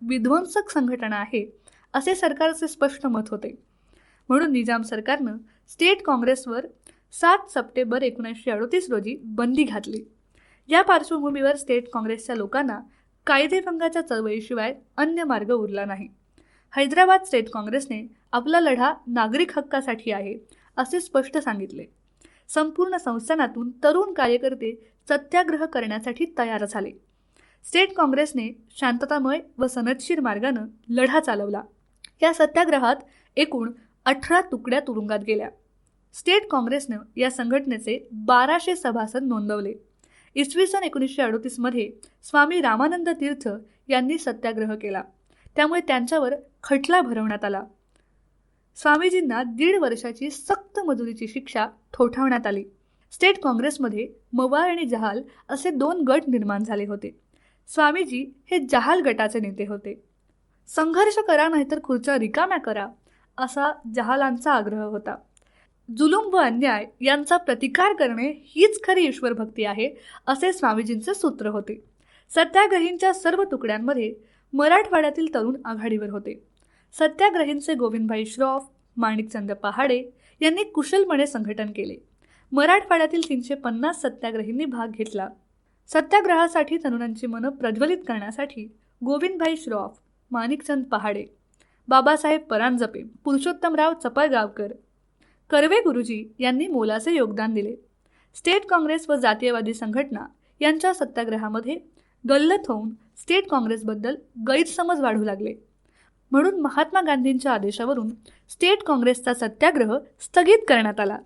विध्वंसक संघटना आहे असे सरकारचे स्पष्ट मत होते. म्हणून निजाम सरकारनं स्टेट काँग्रेसवर 7 सप्टेंबर 1938 रोजी बंदी घातली. या पार्श्वभूमीवर स्टेट काँग्रेसच्या लोकांना कायदेभंगाच्या चळवळीशिवाय अन्य मार्ग उरला नाही. हैदराबाद स्टेट काँग्रेसने आपला लढा नागरिक हक्कासाठी आहे असे स्पष्ट सांगितले. संपूर्ण संस्थानातून तरुण कार्यकर्ते सत्याग्रह करण्यासाठी तयार झाले. स्टेट काँग्रेसने शांततामय व सनदशीर मार्गानं लढा चालवला. या सत्याग्रहात एकूण 18 तुकड्या तुरुंगात गेल्या. स्टेट काँग्रेसनं या संघटनेचे 1200 सभासद नोंदवले. इसवी सन 1938मध्ये स्वामी रामानंद तीर्थ यांनी सत्याग्रह केला. त्यामुळे त्यांच्यावर खटला भरवण्यात आला. स्वामीजींना 1.5 वर्षाची सक्त मजुरीची शिक्षा ठोठावण्यात आली. स्टेट काँग्रेसमध्ये मवाळ आणि जहाल असे 2 गट निर्माण झाले होते. स्वामीजी हे जहाल गटाचे नेते होते. संघर्ष करा नाहीतर खुर्च्या रिकाम्या करा असा जहालांचा आग्रह होता. जुलूम व अन्याय यांचा प्रतिकार करणे हीच खरी ईश्वरभक्ती आहे असे स्वामीजींचे सूत्र होते. सत्याग्रहींच्या सर्व तुकड्यांमध्ये मराठवाड्यातील तरुण आघाडीवर होते. सत्याग्रहींचे गोविंदभाई श्रॉफ, माणिकचंद पहाडे यांनी कुशलपणे संघटन केले. मराठवाड्यातील 350 सत्याग्रहींनी भाग घेतला. सत्याग्रहासाठी तरुणांची मनं प्रज्वलित करण्यासाठी गोविंदभाई श्रॉफ, माणिकचंद पहाडे, बाबासाहेब परांजपे, पुरुषोत्तमराव चपळगावकर, कर्वे गुरुजी यांनी मोलाचे योगदान दिले. स्टेट काँग्रेस व जातीयवादी संघटना यांच्या सत्याग्रहामध्ये गल्लत होऊन स्टेट काँग्रेसबद्दल गैरसमज वाढू लागले. म्हणून महात्मा गांधींच्या आदेशावरून स्टेट काँग्रेसचा सत्याग्रह स्थगित करण्यात आला.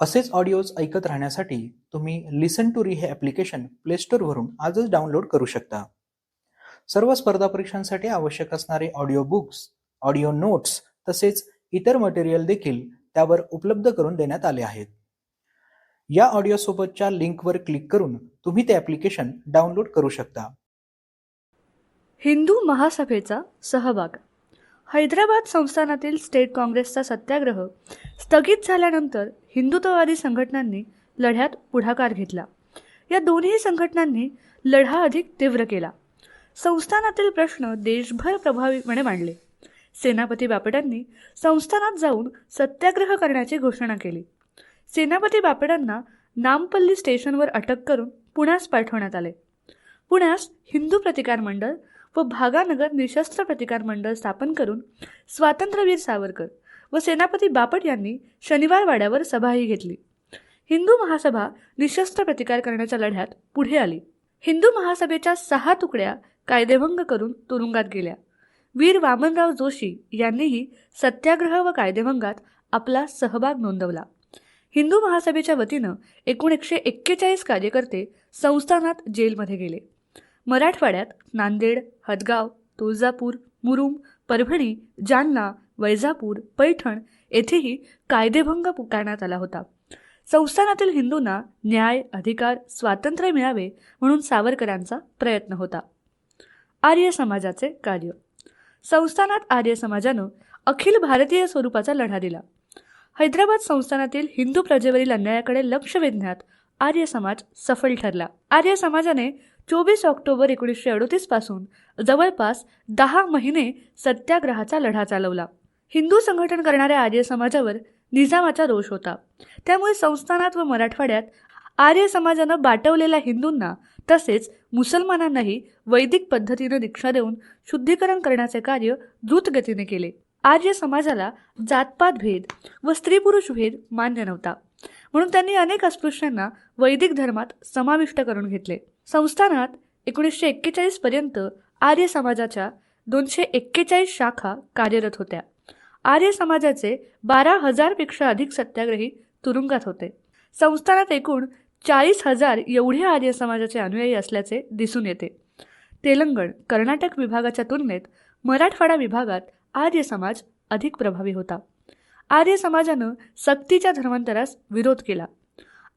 असेच ऑडिओज ऐकत राहण्यासाठी तुम्ही लिसन टू री हे ॲप्लिकेशन प्ले स्टोअरवरून आजच डाउनलोड करू शकता. सर्व स्पर्धा परीक्षांसाठी आवश्यक असणारे ऑडिओ बुक्स, ऑडिओ नोट्स तसेच इतर मटेरियल देखील त्यावर उपलब्ध करून देण्यात आले आहेत. या ऑडिओसोबतच्या लिंकवर क्लिक करून तुम्ही ते ॲप्लिकेशन डाउनलोड करू शकता. हिंदू महासभेचा सहभाग. हैदराबाद संस्थानातील स्टेट काँग्रेसचा सत्याग्रह स्थगित झाल्यानंतर हिंदुत्ववादी संघटनांनी लढ्यात पुढाकार घेतला. या दोन्ही संघटनांनी लढा अधिक तीव्र केला. संस्थानातील प्रश्न देशभर प्रभावीपणे मांडले. सेनापती बापटांनी संस्थानात जाऊन सत्याग्रह करण्याची घोषणा केली. सेनापती बापटांना नामपल्ली स्टेशनवर अटक करून पुण्यास पाठवण्यात आले. पुण्यास हिंदू प्रतिकार मंडळ व भागानगर निशस्त्र प्रतिकार मंडळ स्थापन करून स्वातंत्र्यवीर सावरकर व सेनापती बापट यांनी शनिवार वाड्यावर सभाही घेतली. हिंदू महासभा निशस्त्र प्रतिकार करण्याच्या लढ्यात पुढे आली. हिंदू महासभेच्या 6 तुकड्या कायदेभंग करून तुरुंगात गेल्या. वीर वामनराव जोशी यांनीही सत्याग्रह व कायदेभंगात आपला सहभाग नोंदवला. हिंदू महासभेच्या वतीनं एकूण 141 कार्यकर्ते संस्थानात जेलमध्ये गेले. मराठवाड्यात नांदेड, हदगाव, तुळजापूर, मुरुम, परभणी, जालना, वैजापूर, पैठण येथेही कायदेभंग पुकारण्यात आला होता. संस्थानातील हिंदूंना न्याय, अधिकार, स्वातंत्र्य मिळावे म्हणून सावरकरांचा प्रयत्न होता. आर्य समाजाचे कार्य. संस्थानात आर्य समाजानं अखिल भारतीय स्वरूपाचा लढा दिला. हैदराबाद संस्थानातील हिंदू प्रजेवरील अन्यायाकडे लक्ष वेधण्यात आर्य समाज सफल ठरला. आर्य समाजाने 24 ऑक्टोबर 1938 पासून जवळपास 10 महिने सत्याग्रहाचा लढा चालवला. हिंदू संघटन करणाऱ्या आर्य समाजावर निजामाचा रोष होता. त्यामुळे संस्थानात व मराठवाड्यात आर्य समाजानं बाटवलेल्या हिंदूंना तसेच मुसलमानांनाही वैदिक पद्धतीने दीक्षा देऊन शुद्धीकरण करण्याचे कार्य द्रुतगतीने केले. आर्य समाजाला जातपात भेद व स्त्री पुरुष भेद मान्य नव्हता, म्हणून त्यांनी अनेक अस्पृश्यांना वैदिक धर्मात समाविष्ट करून घेतले. संस्थानात 1941 पर्यंत आर्य समाजाच्या 241 शाखा कार्यरत होत्या. आर्य समाजाचे 12,000 पेक्षा अधिक सत्याग्रही तुरुंगात होते. संस्थानात एकूण 40,000 एवढे आर्य समाजाचे अनुयायी असल्याचे दिसून येते. तेलंगण, कर्नाटक विभागाच्या तुलनेत मराठवाडा विभागात आर्य समाज अधिक प्रभावी होता. आर्य समाजानं सक्तीच्या धर्मांतरास विरोध केला.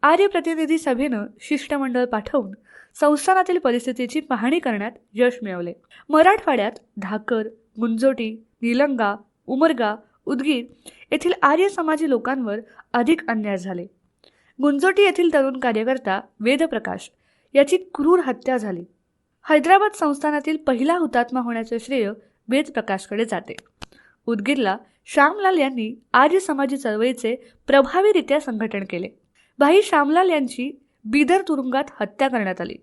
आर्य प्रतिनिधी सभेनं शिष्टमंडळ पाठवून संस्थानातील परिस्थितीची पाहणी करण्यात यश मिळवले. मराठवाड्यात धाकर, गुंजोटी, निलंगा, उमरगा, उदगीर येथील आर्य समाजी लोकांवर अधिक अन्याय झाले. गुंजोटी येथील तरुण कार्यकर्ता वेदप्रकाश याची क्रूर हत्या झाली. हैदराबाद संस्थानातील पहिला हुतात्मा होण्याचे श्रेय वेदप्रकाशकडे जाते. उदगीरला श्यामलाल यांनी आर्य समाजी चळवळीचे प्रभावीरित्या संघटन केले. भाई श्यामलाल यांची बिदर तुरुंगात हत्या करण्यात आली.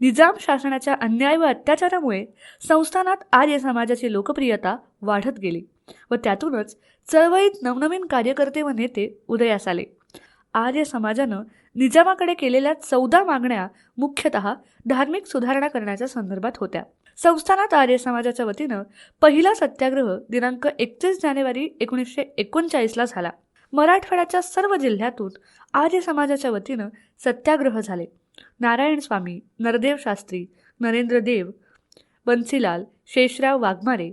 निजाम शासनाच्या अन्याय व अत्याचारामुळे संस्थानात आर्य समाजाची लोकप्रियता वाढत गेली व त्यातूनच चळवळीत नवनवीन कार्यकर्ते व नेते उदयास आले. आर्य समाजानं निजामाकडे केलेल्या 14 मागण्या मुख्यतः धार्मिक सुधारणा करण्याच्या संदर्भात होत्या. संस्थानात आर्य समाजाच्या वतीनं पहिला सत्याग्रह दिनांक 31 जानेवारी 1939ला झाला. मराठवाड्याच्या सर्व जिल्ह्यातून आर्य समाजाच्या वतीनं सत्याग्रह झाले. नारायण स्वामी, नरदेव शास्त्री, नरेंद्र देव, बन्सीलाल, शेषराव वाघमारे,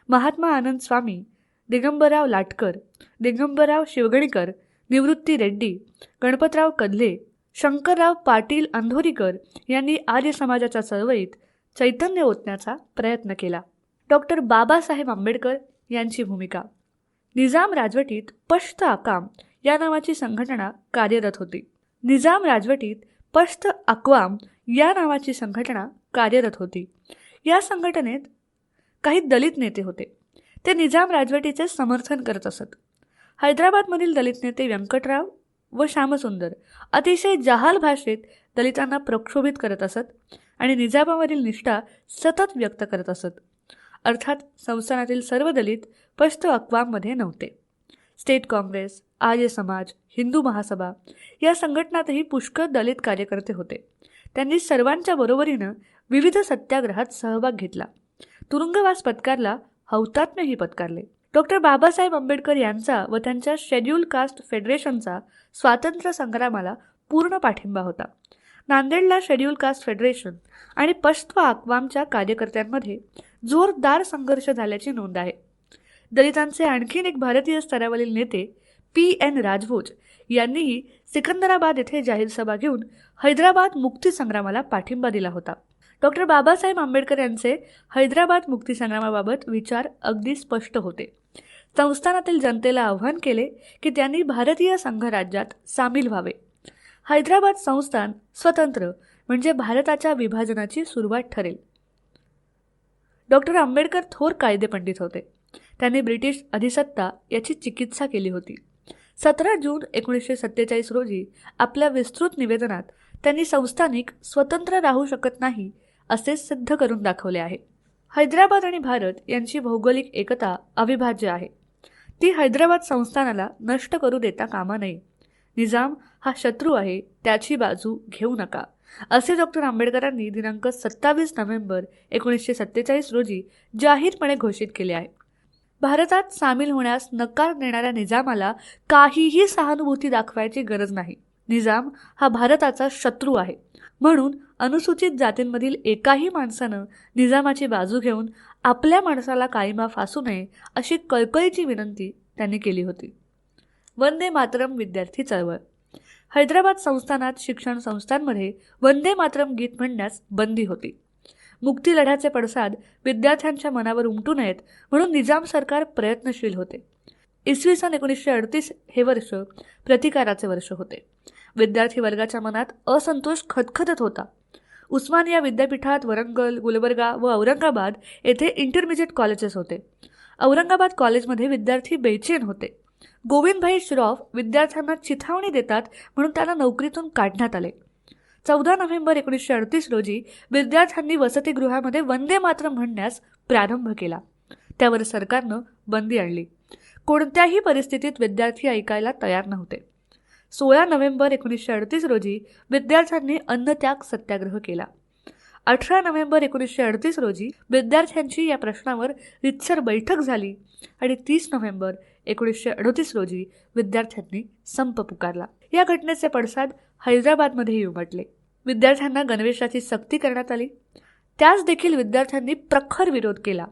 महात्मा आनंद स्वामी, दिगंबरराव लाटकर, दिगंबरराव शिवगणीकर, निवृत्ती रेड्डी, गणपतराव कदले, शंकरराव पाटील अंधोरीकर यांनी आर्य समाजाच्या चळवळीत चैतन्य ओतण्याचा प्रयत्न केला. डॉक्टर बाबासाहेब आंबेडकर यांची भूमिका. निजाम राजवटीत पश्त अकाम या नावाची संघटना कार्यरत होती. निजाम राजवटीत पश्त अक्वाम या नावाची संघटना कार्यरत होती. या संघटनेत काही दलित नेते होते. ते निजाम राजवटीचे समर्थन करत असत. हैदराबादमधील दलित नेते व्यंकटराव व श्यामसुंदर अतिशय जहाल भाषेत दलितांना प्रक्षोभित करत असत आणि निजामावरील निष्ठा सतत व्यक्त करत असत. अर्थात संस्थानातील सर्व दलित पश्त अक्वाममध्ये नव्हते. स्टेट काँग्रेस, आर्य समाज, हिंदू महासभा या संघटनातही पुष्कळ दलित कार्यकर्ते होते. त्यांनी सर्वांच्या बरोबरीनं विविध सत्याग्रहात सहभाग घेतला. तुरुंगवास पत्कारला, हौतात्म्यही पत्कारले. डॉक्टर बाबासाहेब आंबेडकर यांचा व त्यांच्या शेड्यूल कास्ट फेडरेशनचा स्वातंत्र्य संग्रामाला पूर्ण पाठिंबा होता. नांदेडला शेड्यूल कास्ट फेडरेशन आणि पश्त अक्वामच्या कार्यकर्त्यांमध्ये जोरदार संघर्ष झाल्याची नोंद आहे. दलितांचे आणखीन एक भारतीय स्तरावरील नेते P.N. राजभोज यांनीही सिकंदराबाद येथे जाहीर सभा घेऊन हैदराबाद मुक्ती संग्रामाला पाठिंबा दिला होता. डॉक्टर बाबासाहेब आंबेडकर यांचे हैदराबाद मुक्ती संग्रामाबाबत विचार अगदी स्पष्ट होते. संस्थानातील जनतेला आव्हान केले की त्यांनी भारतीय संघराज्यात सामील व्हावे. हैदराबाद संस्थान स्वतंत्र म्हणजे भारताच्या विभाजनाची सुरुवात ठरेल. डॉक्टर आंबेडकर थोर कायदेपंडित होते. त्यांनी ब्रिटिश अधिसत्ता याची चिकित्सा केली होती. 17 जून 1947 रोजी आपल्या विस्तृत निवेदनात त्यांनी संस्थानिक स्वतंत्र राहू शकत नाही असे सिद्ध करून दाखवले आहे. हैदराबाद आणि भारत यांची भौगोलिक एकता अविभाज्य आहे. ती हैदराबाद संस्थानाला नष्ट करू देता कामा नये. निजाम हा शत्रू आहे, त्याची बाजू घेऊ नका असे डॉक्टर आंबेडकरांनी दिनांक 27 नोव्हेंबर 1947 रोजी जाहीरपणे घोषित केले आहे. भारतात सामील होण्यास नकार देणाऱ्या निजामाला काहीही सहानुभूती दाखवायची गरज नाही. निजाम हा भारताचा शत्रू आहे. म्हणून अनुसूचित जातींमधील एकाही माणसानं निजामाची बाजू घेऊन आपल्या माणसाला काळीमा फासू नये अशी कळकळीची विनंती त्यांनी केली होती. वंदे मातरम विद्यार्थी चळवळ. हैदराबाद संस्थानात शिक्षण संस्थांमध्ये वंदे मातरम गीत म्हणण्यास बंदी होती. मुक्ती लढ्याचे पडसाद विद्यार्थ्यांच्या मनावर उमटू नयेत म्हणून निजाम सरकार प्रयत्नशील होते. इसवी सन 1938 हे वर्ष प्रतिकाराचे वर्ष होते. विद्यार्थी वर्गाच्या मनात असंतोष खदखदत होता. उस्मानिया विद्यापीठात वरंगल, गुलबर्गा व औरंगाबाद येथे इंटरमिजिएट कॉलेजेस होते. औरंगाबाद कॉलेजमध्ये विद्यार्थी बेचैन होते. गोविंदभाई श्रॉफ विद्यार्थ्यांना चिथावणी देतात म्हणून त्यांना नोकरीतून काढण्यात आले. 14 नोव्हेंबर 1938 रोजी विद्यार्थ्यांनी वसतिगृहामध्ये वंदे मातरम म्हणण्यास प्रारंभ केला. त्यावर सरकारनं बंदी आणली. कोणत्याही परिस्थितीत विद्यार्थी ऐकायला तयार नव्हते. 16 नोव्हेंबर 1938 रोजी विद्यार्थ्यांनी अन्नत्याग सत्याग्रह केला. 18 नोव्हेंबर 1938 रोजी विद्यार्थ्यांची या प्रश्नावर रीतसर बैठक झाली आणि 30 नोव्हेंबर 1938 रोजी विद्यार्थ्यांनी संप पुकारला. या घटनेचे पडसाद हैदराबादमध्येही उमटले. विद्यार्थ्यांना गणवेशाची सक्ती करण्यात आली. त्यास देखील विद्यार्थ्यांनी प्रखर विरोध केला.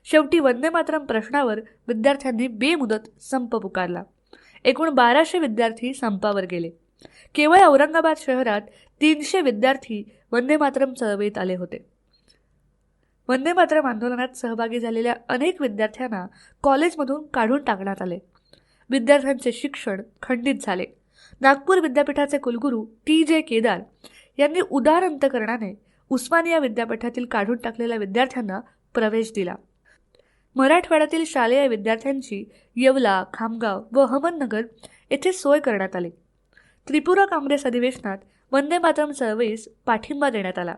शेवटी वंदे मातरम प्रश्नावर विद्यार्थ्यांनी बेमुदत संप पुकारला. एकूण 1200 विद्यार्थी संपावर गेले. केवळ औरंगाबाद शहरात 300 विद्यार्थी वंदे मातरम चळवळीत आले होते. वंदे मातरम आंदोलनात सहभागी झालेल्या अनेक विद्यार्थ्यांना कॉलेजमधून काढून टाकण्यात आले. विद्यार्थ्यांचे शिक्षण खंडित झाले. नागपूर विद्यापीठाचे कुलगुरू TJ केदार यांनी उदार अंतकरणाने उस्मानिया विद्यापीठातील काढून टाकलेल्या विद्यार्थ्यांना प्रवेश दिला. मराठवाड्यातील शालेय विद्यार्थ्यांची येवला, खामगाव व अहमदनगर येथे सोय करण्यात आली. त्रिपुरा काँग्रेस अधिवेशनात वंदे मातरम चळवळीस पाठिंबा देण्यात आला.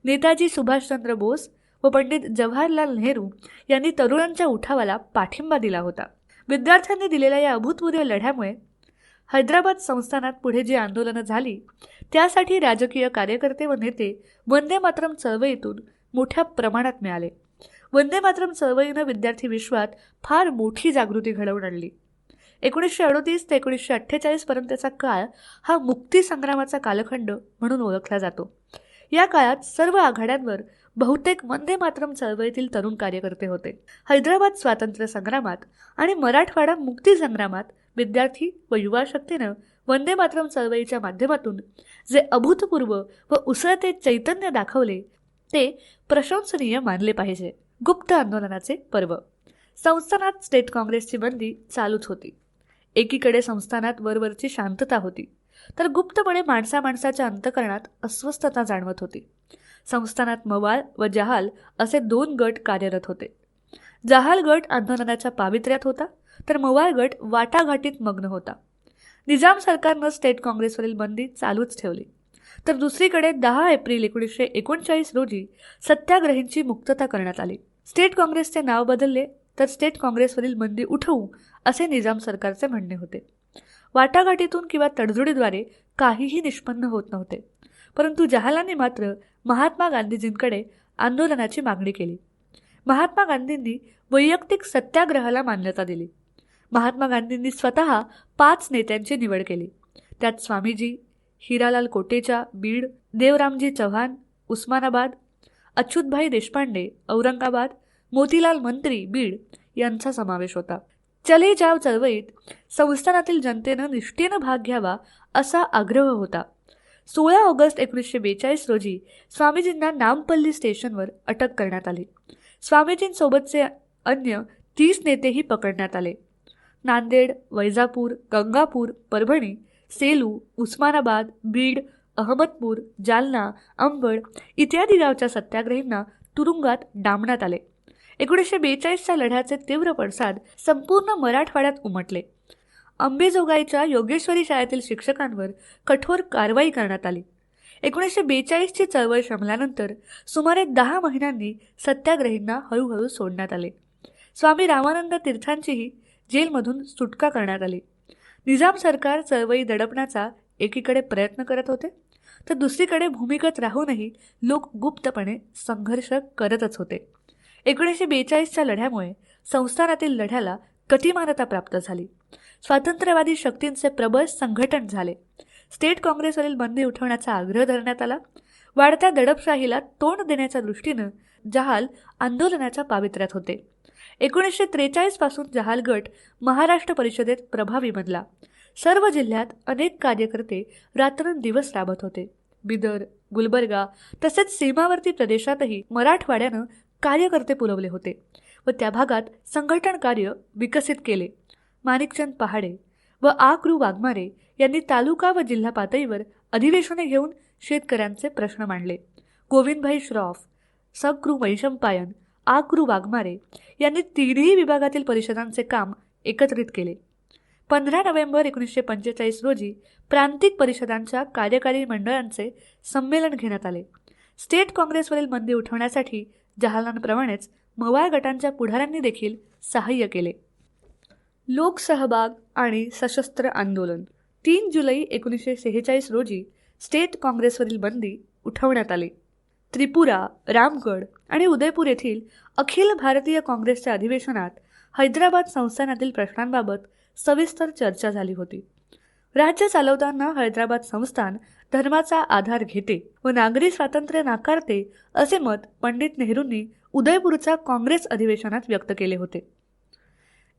नेताजी सुभाषचंद्र बोस व पंडित जवाहरलाल नेहरू यांनी तरुणांच्या उठावाला पाठिंबा दिला होता. विद्यार्थ्यांनी दिलेल्या या अभूतपूर्व लढ्यामुळे हैदराबाद संस्थानात पुढे जी आंदोलनं झाली त्यासाठी राजकीय कार्यकर्ते व नेते वंदे मातरम चळवळीतून मोठ्या प्रमाणात मिळाले. वंदे मातरम चळवळीनं विद्यार्थी विश्वात फार मोठी जागृती घडवून आणली. 1938 ते 1948 पर्यंतचा काळ हा मुक्तीसंग्रामाचा कालखंड म्हणून ओळखला जातो. या काळात सर्व आघाड्यांवर बहुतेक वंदे मातरम चळवळीतील तरुण कार्यकर्ते होते. हैदराबाद स्वातंत्र्य संग्रामात आणि मराठवाडा मुक्ती संग्रामात विद्यार्थी व युवा शक्तीनं वंदे मातरम चळवळीच्या माध्यमातून जे अभूतपूर्व व उसळते चैतन्य दाखवले ते प्रशंसनीय मानले पाहिजे. गुप्त आंदोलनाचे पर्व. संस्थानात स्टेट काँग्रेसची बंदी चालूच होती. एकीकडे संस्थानात वरवरची शांतता होती तर गुप्तपणे माणसाच्या अंतःकरणात अस्वस्थता जाणवत होती. संस्थानात मवाळ व जहाल असे 2 गट कार्यरत होते. जहाल गट आंदोलनाच्या पावित्र्यात होता तर मवाळ गट वाटाघाटीत मग्न होता. निजाम सरकारनं स्टेट काँग्रेसवरील बंदी चालूच ठेवली तर दुसरीकडे 10 एप्रिल 1939 रोजी सत्याग्रहींची मुक्तता करण्यात आली. स्टेट काँग्रेसचे नाव बदलले तर स्टेट काँग्रेसवरील बंदी उठवू असे निजाम सरकारचे म्हणणे होते. वाटाघाटीतून किंवा तडजोडीद्वारे काहीही निष्पन्न होत नव्हते. परंतु जहालांनी मात्र महात्मा गांधीजींकडे आंदोलनाची मागणी केली. महात्मा गांधींनी वैयक्तिक सत्याग्रहाला मान्यता दिली. महात्मा गांधींनी स्वतः 5 नेत्यांची निवड केली. त्यात स्वामीजी, हिरालाल कोटेचा बीड, देवरामजी चव्हाण उस्मानाबाद, अच्युतभाई देशपांडे औरंगाबाद, मोतीलाल मंत्री बीड यांचा समावेश होता. चले जाव चळवळीत संस्थानातील जनतेनं निष्ठेनं भाग घ्यावा असा आग्रह होता. 16 ऑगस्ट 1942 रोजी स्वामीजींना नामपल्ली स्टेशनवर अटक करण्यात आली. स्वामीजींसोबतचे अन्य 30 नेतेही पकडण्यात आले. नांदेड, वैजापूर, गंगापूर, परभणी, सेलू, उस्मानाबाद, बीड, अहमदपूर, जालना, अंबड इत्यादी गावच्या सत्याग्रहींना तुरुंगात डांबण्यात आले. 1942च्या लढ्याचे तीव्र पडसाद संपूर्ण मराठवाड्यात उमटले. अंबेजोगाईच्या योगेश्वरी शाळेतील शिक्षकांवर कठोर कारवाई करण्यात आली. 1942ची चळवळ शमल्यानंतर सुमारे 10 महिन्यांनी सत्याग्रहींना हळूहळू सोडण्यात आले. स्वामी रामानंद तीर्थांचीही जेलमधून सुटका करण्यात आली. निजाम सरकार चळवळी दडपण्याचा एकीकडे प्रयत्न करत होते तर दुसरीकडे भूमिगत राहूनही लोक गुप्तपणे संघर्ष करतच होते. 1942च्या लढ्यामुळे संस्थानातील लढ्याला गतिमानता प्राप्त झाली. स्वातंत्र्यवादी शक्तींचे प्रबळ संघटन झाले. स्टेट काँग्रेसवरील बंदी उठवण्याचा आग्रह धरण्यात आला. वाढत्या दडपशाहीला तोंड देण्याच्या दृष्टीनं जहाल आंदोलनाच्या पावित्र्यात होते. 1943 पासून जहाल गट महाराष्ट्र परिषदेत प्रभावी बनला. सर्व जिल्ह्यात अनेक कार्यकर्ते रात्रंदिवस राबत होते. बिदर, गुलबर्गा तसेच सीमावर्ती प्रदेशातही मराठवाड्यानं कार्यकर्ते पुरवले होते व त्या भागात संघटन कार्य विकसित केले. माणिकचंद पहाडे व आ.कृ. वाघमारे यांनी तालुका व जिल्हा पातळीवर अधिवेशने घेऊन शेतकऱ्यांचे प्रश्न मांडले. गोविंदभाई श्रॉफ, स.कृ. वैशंपायन, आ.कृ. वाघमारे यांनी 3ही विभागातील परिषदांचे काम एकत्रित केले. 15 नोव्हेंबर 1945 रोजी प्रांतिक परिषदांच्या कार्यकारी मंडळांचे संमेलन घेण्यात आले. स्टेट काँग्रेसवरील बंदी उठवण्यासाठी जहालांप्रमाणेच मवाळ गटांच्या पुढाऱ्यांनी देखील सहाय्य केले. लोकसहभाग आणि सशस्त्र आंदोलन. 3 जुलै 1946 रोजी स्टेट काँग्रेसवरील बंदी उठवण्यात आली. त्रिपुरा, रामगड आणि उदयपूर येथील अखिल भारतीय काँग्रेसच्या अधिवेशनात हैदराबाद संस्थानातील प्रश्नांबाबत सविस्तर चर्चा झाली होती. राज्य चालवताना हैदराबाद संस्थान धर्माचा आधार घेते व नागरी स्वातंत्र्य नाकारते असे मत पंडित नेहरूंनी उदयपूरच्या काँग्रेस अधिवेशनात व्यक्त केले होते.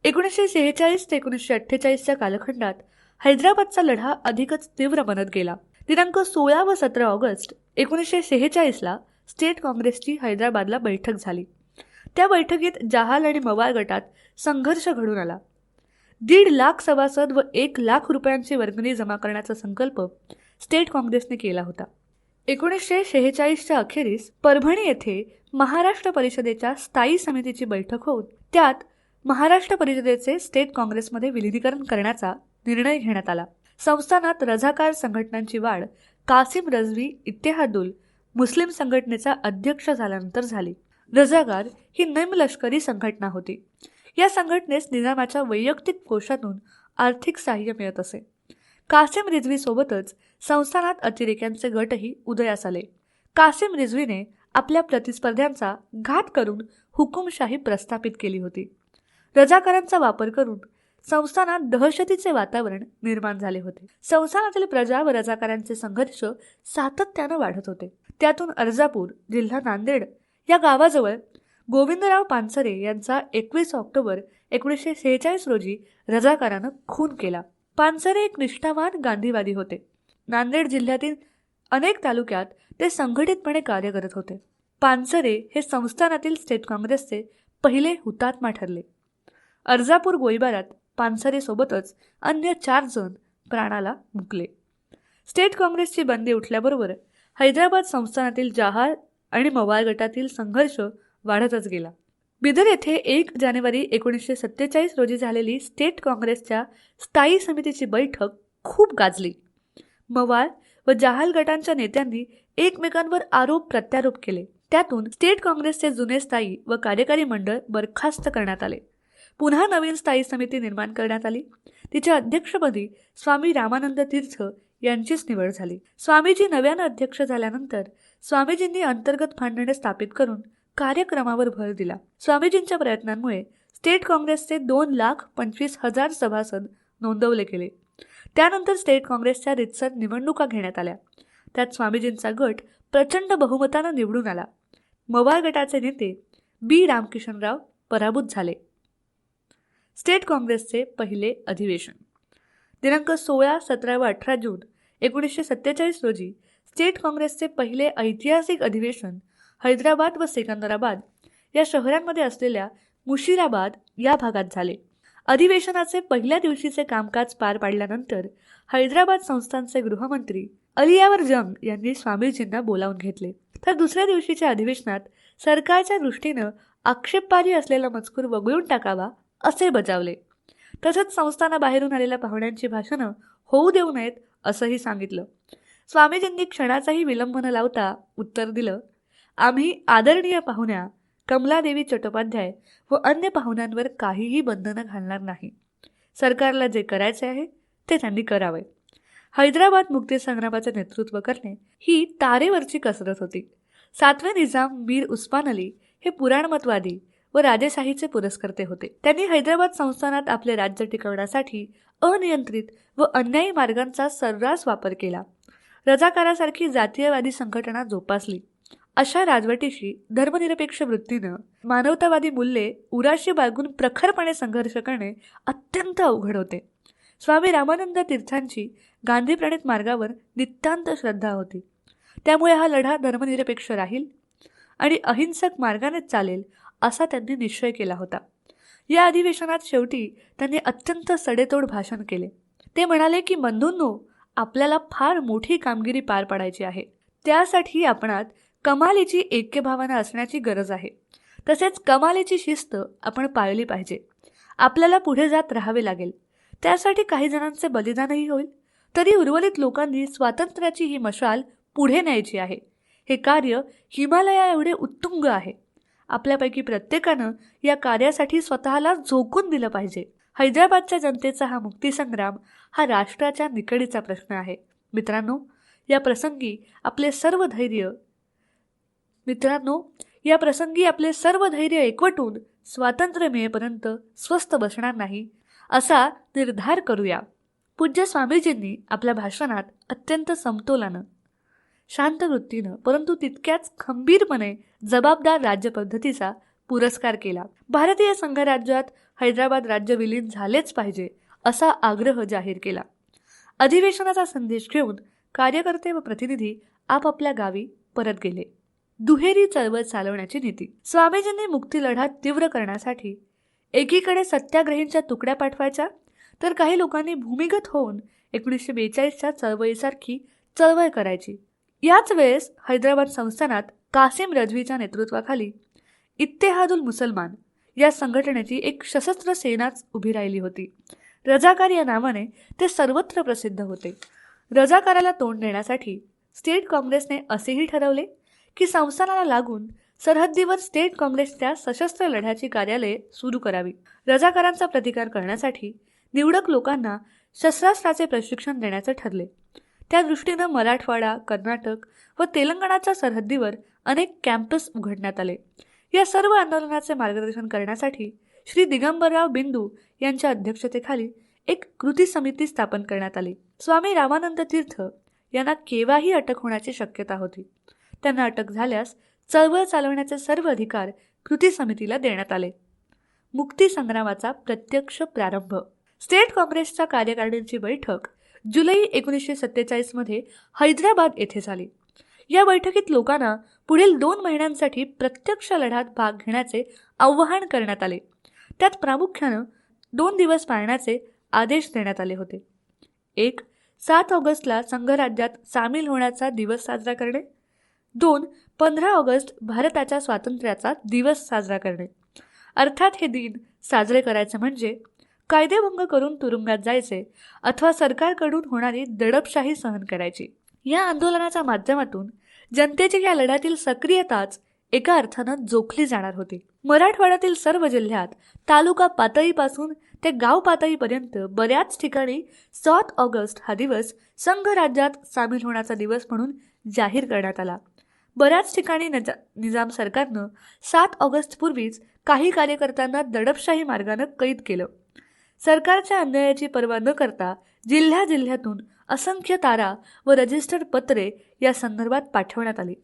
1946 ते 1948च्या कालखंडात हैदराबादचा लढा अधिकच तीव्र बनत गेला. दिनांक 16 व 17 ऑगस्ट 1946ला स्टेट काँग्रेसची हैदराबादला बैठक झाली. त्या बैठकीत जहाल आणि मवाळ गटात संघर्ष घडून आला. 1.5 लाख सभासद व 1 लाख रुपयांची वर्गणी जमा करण्याचा संकल्प स्टेट काँग्रेसने केला होता. 1946च्या अखेरीस परभणी येथे महाराष्ट्र परिषदेच्या स्थायी समितीची बैठक होऊन त्यात महाराष्ट्र परिषदेचे स्टेट काँग्रेसमध्ये विलीनीकरण करण्याचा निर्णय घेण्यात आला. संस्थानात रझाकार संघटनांची वाढ कासिम रझवी इत्तेहादुल मुस्लिम संघटनेचा अध्यक्ष झाल्यानंतर झाली. रझाकार ही निमलष्करी संघटना होती. या संघटनेस निजामाच्या वैयक्तिक कोशातून आर्थिक सहाय्य मिळत असे. कासिम रिझवी सोबतच संस्थानात अतिरेक्यांचे गटही उदयास आले. कासिम रिझवीने आपल्या प्रतिस्पर्ध्यांचा घात करून हुकुमशाही प्रस्थापित केली होती. रझाकारांचा वापर करून संस्थानात दहशतीचे वातावरण निर्माण झाले होते. संस्थानातील प्रजा व रझाकारांचे संघर्ष सातत्यानं वाढत होते. त्यातून अर्जापूर, जिल्हा नांदेड या गावाजवळ गोविंदराव पानसरे यांचा 21 ऑक्टोबर 1946 रोजी रझाकारानं खून केला. पानसरे एक निष्ठावान गांधीवादी होते. नांदेड जिल्ह्यातील अनेक तालुक्यात ते संघटितपणे कार्य करत होते. पानसरे हे संस्थानातील स्टेट काँग्रेसचे पहिले हुतात्मा ठरले. अर्जापूर गोळीबारात पानसरेसोबतच अन्य 4 जण प्राणाला मुकले. स्टेट काँग्रेसची बंदी उठल्याबरोबर हैदराबाद संस्थानातील जहाल आणि मवाळ गटातील संघर्ष वाढतच गेला. बिदर येथे 1 जानेवारी 1947 रोजी झालेली स्टेट काँग्रेसच्या स्थायी समितीची बैठक खूप गाजली. मवाळ व जहाल गटांच्या नेत्यांनी एकमेकांवर आरोप प्रत्यारोप केले. त्यातून स्टेट काँग्रेसचे जुने स्थायी व कार्यकारी मंडळ बरखास्त करण्यात आले. पुन्हा नवीन स्थायी समिती निर्माण करण्यात आली. तिच्या अध्यक्षपदी स्वामी रामानंद तीर्थ यांचीच निवड झाली. स्वामीजी नव्यानं अध्यक्ष झाल्यानंतर स्वामीजींनी अंतर्गत भांडणे स्थापित करून कार्यक्रमावर भर दिला. स्वामीजींच्या प्रयत्नांमुळे स्टेट काँग्रेसचे 2,25,000 सभासद नोंदवले गेले. त्यानंतर स्टेट काँग्रेसच्या रितसर निवडणुका घेण्यात आल्या. त्यात स्वामीजींचा गट प्रचंड बहुमतानं निवडून आला. मवाळ गटाचे नेते बी रामकिशनराव पराभूत झाले. स्टेट काँग्रेसचे पहिले अधिवेशन दिनांक 16, 17 व 18 जून 1947 रोजी स्टेट काँग्रेसचे पहिले ऐतिहासिक अधिवेशन हैदराबाद व सिकंदराबाद या शहरांमध्ये असलेल्या मुशिराबाद या भागात झाले. अधिवेशनाचे पहिल्या दिवशीचे कामकाज पार पाडल्यानंतर हैदराबाद संस्थानचे गृहमंत्री अलियावर जंग यांनी स्वामीजींना बोलावून घेतले. तर दुसऱ्या दिवशीच्या अधिवेशनात सरकारच्या दृष्टीनं आक्षेपार्ह असलेला मजकूर वगळून टाकावा असे बजावले. तसंच संस्थानाबाहेरून आलेल्या पाहुण्यांची भाषणं होऊ देऊ नयेत असंही सांगितलं. स्वामीजींनी क्षणाचाही विलंब न लावता उत्तर दिलं, आम्ही आदरणीय पाहुण्या कमलादेवी चट्टोपाध्याय व अन्य पाहुण्यांवर काहीही बंधनं घालणार नाही. सरकारला जे करायचे आहे ते त्यांनी करावे. हैदराबाद मुक्तीसंग्रामाचे नेतृत्व करणे ही तारेवरची कसरत होती. 7वे निजाम मीर उस्मान अली हे पुराणमतवादी व राजेशाहीचे पुरस्कर्ते होते. त्यांनी हैदराबाद संस्थानात आपले राज्य टिकवण्यासाठी अनियंत्रित व अन्यायी मार्गांचा सर्रास वापर केला. रझाकारासारखी जातीयवादी संघटना जोपासली. अशा राजवटीशी धर्मनिरपेक्ष वृत्तीनं मानवतावादी मूल्ये उराशी बाळगून प्रखरपणे संघर्ष करणे अत्यंत अवघड होते. स्वामी रामानंद तीर्थांची गांधीप्रणित मार्गावर नितांत श्रद्धा होती. त्यामुळे हा लढा धर्मनिरपेक्ष राहील आणि अहिंसक मार्गानेच चालेल असा त्यांनी निश्चय केला होता. या अधिवेशनात शेवटी त्यांनी अत्यंत सडेतोड भाषण केले. ते म्हणाले की बंधूंनो, आपल्याला फार मोठी कामगिरी पार पाडायची आहे. त्यासाठी आपणात कमालीची ऐक्यभावना असण्याची गरज आहे. तसेच कमालीची शिस्त आपण पाळली पाहिजे. आपल्याला पुढे जात राहावे लागेल. त्यासाठी काही जणांचे बलिदानही होईल. तरी उर्वरित लोकांनी स्वातंत्र्याची ही मशाल पुढे न्यायची आहे. हे कार्य हिमालया एवढे उत्तुंग आहे. आपल्यापैकी प्रत्येकानं या कार्यासाठी स्वतःला झोकून दिलं पाहिजे. हैदराबादच्या जनतेचा हा मुक्तीसंग्राम हा राष्ट्राच्या निकडीचा प्रश्न आहे. मित्रांनो, या प्रसंगी आपले सर्व धैर्य मित्रांनो, या प्रसंगी आपले सर्व धैर्य एकवटून स्वातंत्र्य मिळेपर्यंत स्वस्थ बसणार नाही असा निर्धार करूया. पूज्य स्वामीजींनी आपल्या भाषणात अत्यंत समतोलानं, शांत वृत्तीनं परंतु तितक्याच खंबीरपणे जबाबदार राज्यपद्धतीचा पुरस्कार केला. भारतीय संघराज्यात हैदराबाद राज्य विलीन झालेच पाहिजे असा आग्रह जाहीर केला. अधिवेशनाचा संदेश घेऊन कार्यकर्ते व प्रतिनिधी आपापल्या गावी परत गेले. दुहेरी चळवळ चालवण्याची नीती. स्वामीजींनी मुक्ती लढा तीव्र करण्यासाठी एकीकडे सत्याग्रहींच्या तुकड्या पाठवायच्या, तर काही लोकांनी भूमिगत होऊन 1942च्या चळवळीसारखी चळवळ करायची. याच वेळेस हैदराबाद संस्थानात कासिम रजवीच्या नेतृत्वाखाली इत्तेहादुल मुसलमान या संघटनेची एक सशस्त्र सेनाच उभी राहिली होती. रजाकार या नावाने ते सर्वत्र प्रसिद्ध होते. रजाकाराला तोंड देण्यासाठी स्टेट काँग्रेसने असेही ठरवले की संस्थानाला लागून सरहद्दीवर स्टेट काँग्रेसच्या सशस्त्र लढ्याची कार्यालये सुरू करावी. रजाकारांचा प्रतिकार करण्यासाठी निवडक लोकांना शस्त्रास्त्राचे प्रशिक्षण देण्याचे ठरले. त्या दृष्टीनं मराठवाडा, कर्नाटक व तेलंगणाच्या सरहद्दीवर अनेक कॅम्पस उघडण्यात आले. या सर्व आंदोलनाचे मार्गदर्शन करण्यासाठी श्री दिगंबरराव बिंदू यांच्या अध्यक्षतेखाली एक कृती समिती स्थापन करण्यात आली. स्वामी रामानंद तीर्थ यांना केव्हाही अटक होण्याची शक्यता होती. त्यांना अटक झाल्यास चळवळ चालवण्याचे सर्व अधिकार कृती समितीला देण्यात आले. मुक्ती संग्रामाचा प्रत्यक्ष प्रारंभ. स्टेट काँग्रेसच्या कार्यकारिणीची बैठक जुलै 1947 मध्ये हैदराबाद येथे झाली. या बैठकीत लोकांना पुढील 2 महिन्यांसाठी प्रत्यक्ष लढ्यात भाग घेण्याचे आवाहन करण्यात आले. त्यात प्रामुख्यानं 2 दिवस पाळण्याचे आदेश देण्यात आले होते. 1. 7 ऑगस्टला संघराज्यात सामील होण्याचा दिवस साजरा करणे. 2. 15 ऑगस्ट भारताच्या स्वातंत्र्याचा दिवस साजरा करणे. अर्थात हे दिन साजरे करायचे म्हणजे कायदेभंग करून तुरुंगात जायचे अथवा सरकारकडून होणारी दडपशाही सहन करायची. या आंदोलनाच्या माध्यमातून जनतेची या लढ्यातील सक्रियताच एका अर्थानं जोखली जाणार होती. मराठवाड्यातील सर्व जिल्ह्यात तालुका पातळीपासून ते गाव पातळीपर्यंत बऱ्याच ठिकाणी 7 ऑगस्ट हा दिवस संघ राज्यात सामील होण्याचा दिवस म्हणून जाहीर करण्यात आला. बऱ्याच ठिकाणी निजाम सरकारनं 7 ऑगस्ट पूर्वीच काही कार्यकर्त्यांना दडपशाही मार्गानं कैद केलं. सरकारच्या अन्यायाची पर्वा न करता जिल्ह्यातून असंख्य तारा व रजिस्टर्ड पत्रे या संदर्भात पाठवण्यात आली.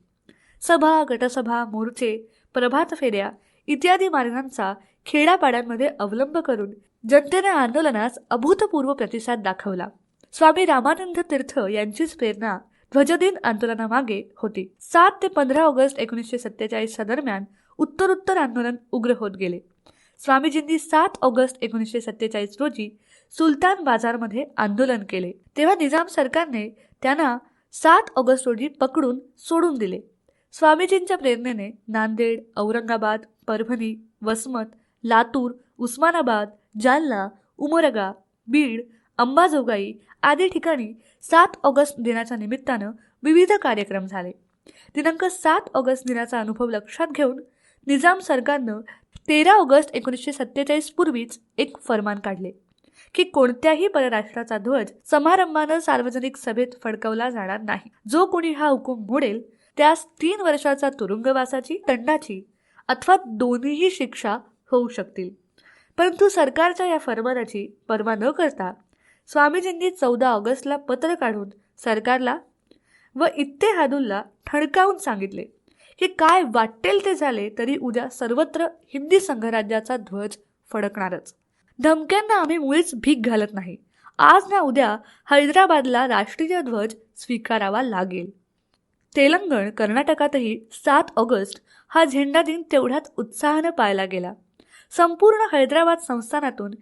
सभा, गटसभा, मोर्चे, प्रभात फेऱ्या इत्यादी मार्गांचा खेड्यापाड्यांमध्ये अवलंब करून जनतेने आंदोलनास अभूतपूर्व प्रतिसाद दाखवला. स्वामी रामानंद तीर्थ यांचीच प्रेरणा ध्वजदिन आंदोलनामागे होती. 7 ते 15 ऑगस्ट 1947 दरम्यान उत्तरोत्तर आंदोलन उग्र होत गेले. स्वामीजींनी 7 ऑगस्ट 1947 रोजी सुलतान बाजारमध्ये आंदोलन केले. तेव्हा निजाम सरकारने त्यांना 7 ऑगस्ट रोजी पकडून सोडून दिले. स्वामीजींच्या प्रेरणेने नांदेड, औरंगाबाद, परभणी, वसमत, लातूर, उस्मानाबाद, जालना, उमरगा, बीड, अंबाजोगाई आदी ठिकाणी 7 ऑगस्ट दिनाच्या निमित्तानं विविध कार्यक्रम झाले. दिनांक 7 ऑगस्ट दिनाचा अनुभव लक्षात घेऊन निजाम सरकारनं 13 ऑगस्ट 1947 पूर्वीच एक फरमान काढले की कोणत्याही परराष्ट्राचा ध्वज समारंभानं सार्वजनिक सभेत फडकवला जाणार नाही. जो कोणी हा हुकूम मोडेल त्यास 3 वर्षाचा तुरुंगवासाची, दंडाची अथवा दोन्हीही शिक्षा होऊ शकतील. परंतु सरकारच्या या फरमानाची पर्वा न करता स्वामीजींनी 14 ऑगस्टला पत्र काढून सरकारला व इत्तेहादुल्ला ठणकावून सांगितले की काय वाटेल ते झाले तरी उद्या सर्वत्र हिंदी संघराज्याचा ध्वज फडकणारच. धमक्यांना आम्ही मुळीच भीक घालत नाही. आज ना उद्या हैदराबादला राष्ट्रीय ध्वज स्वीकारावा लागेल. तेलंगण, कर्नाटकातही 7 ऑगस्ट हा झेंडा दिन तेवढ्याच उत्साहानं पाळला गेला. संपूर्ण हैदराबाद संस्थानातून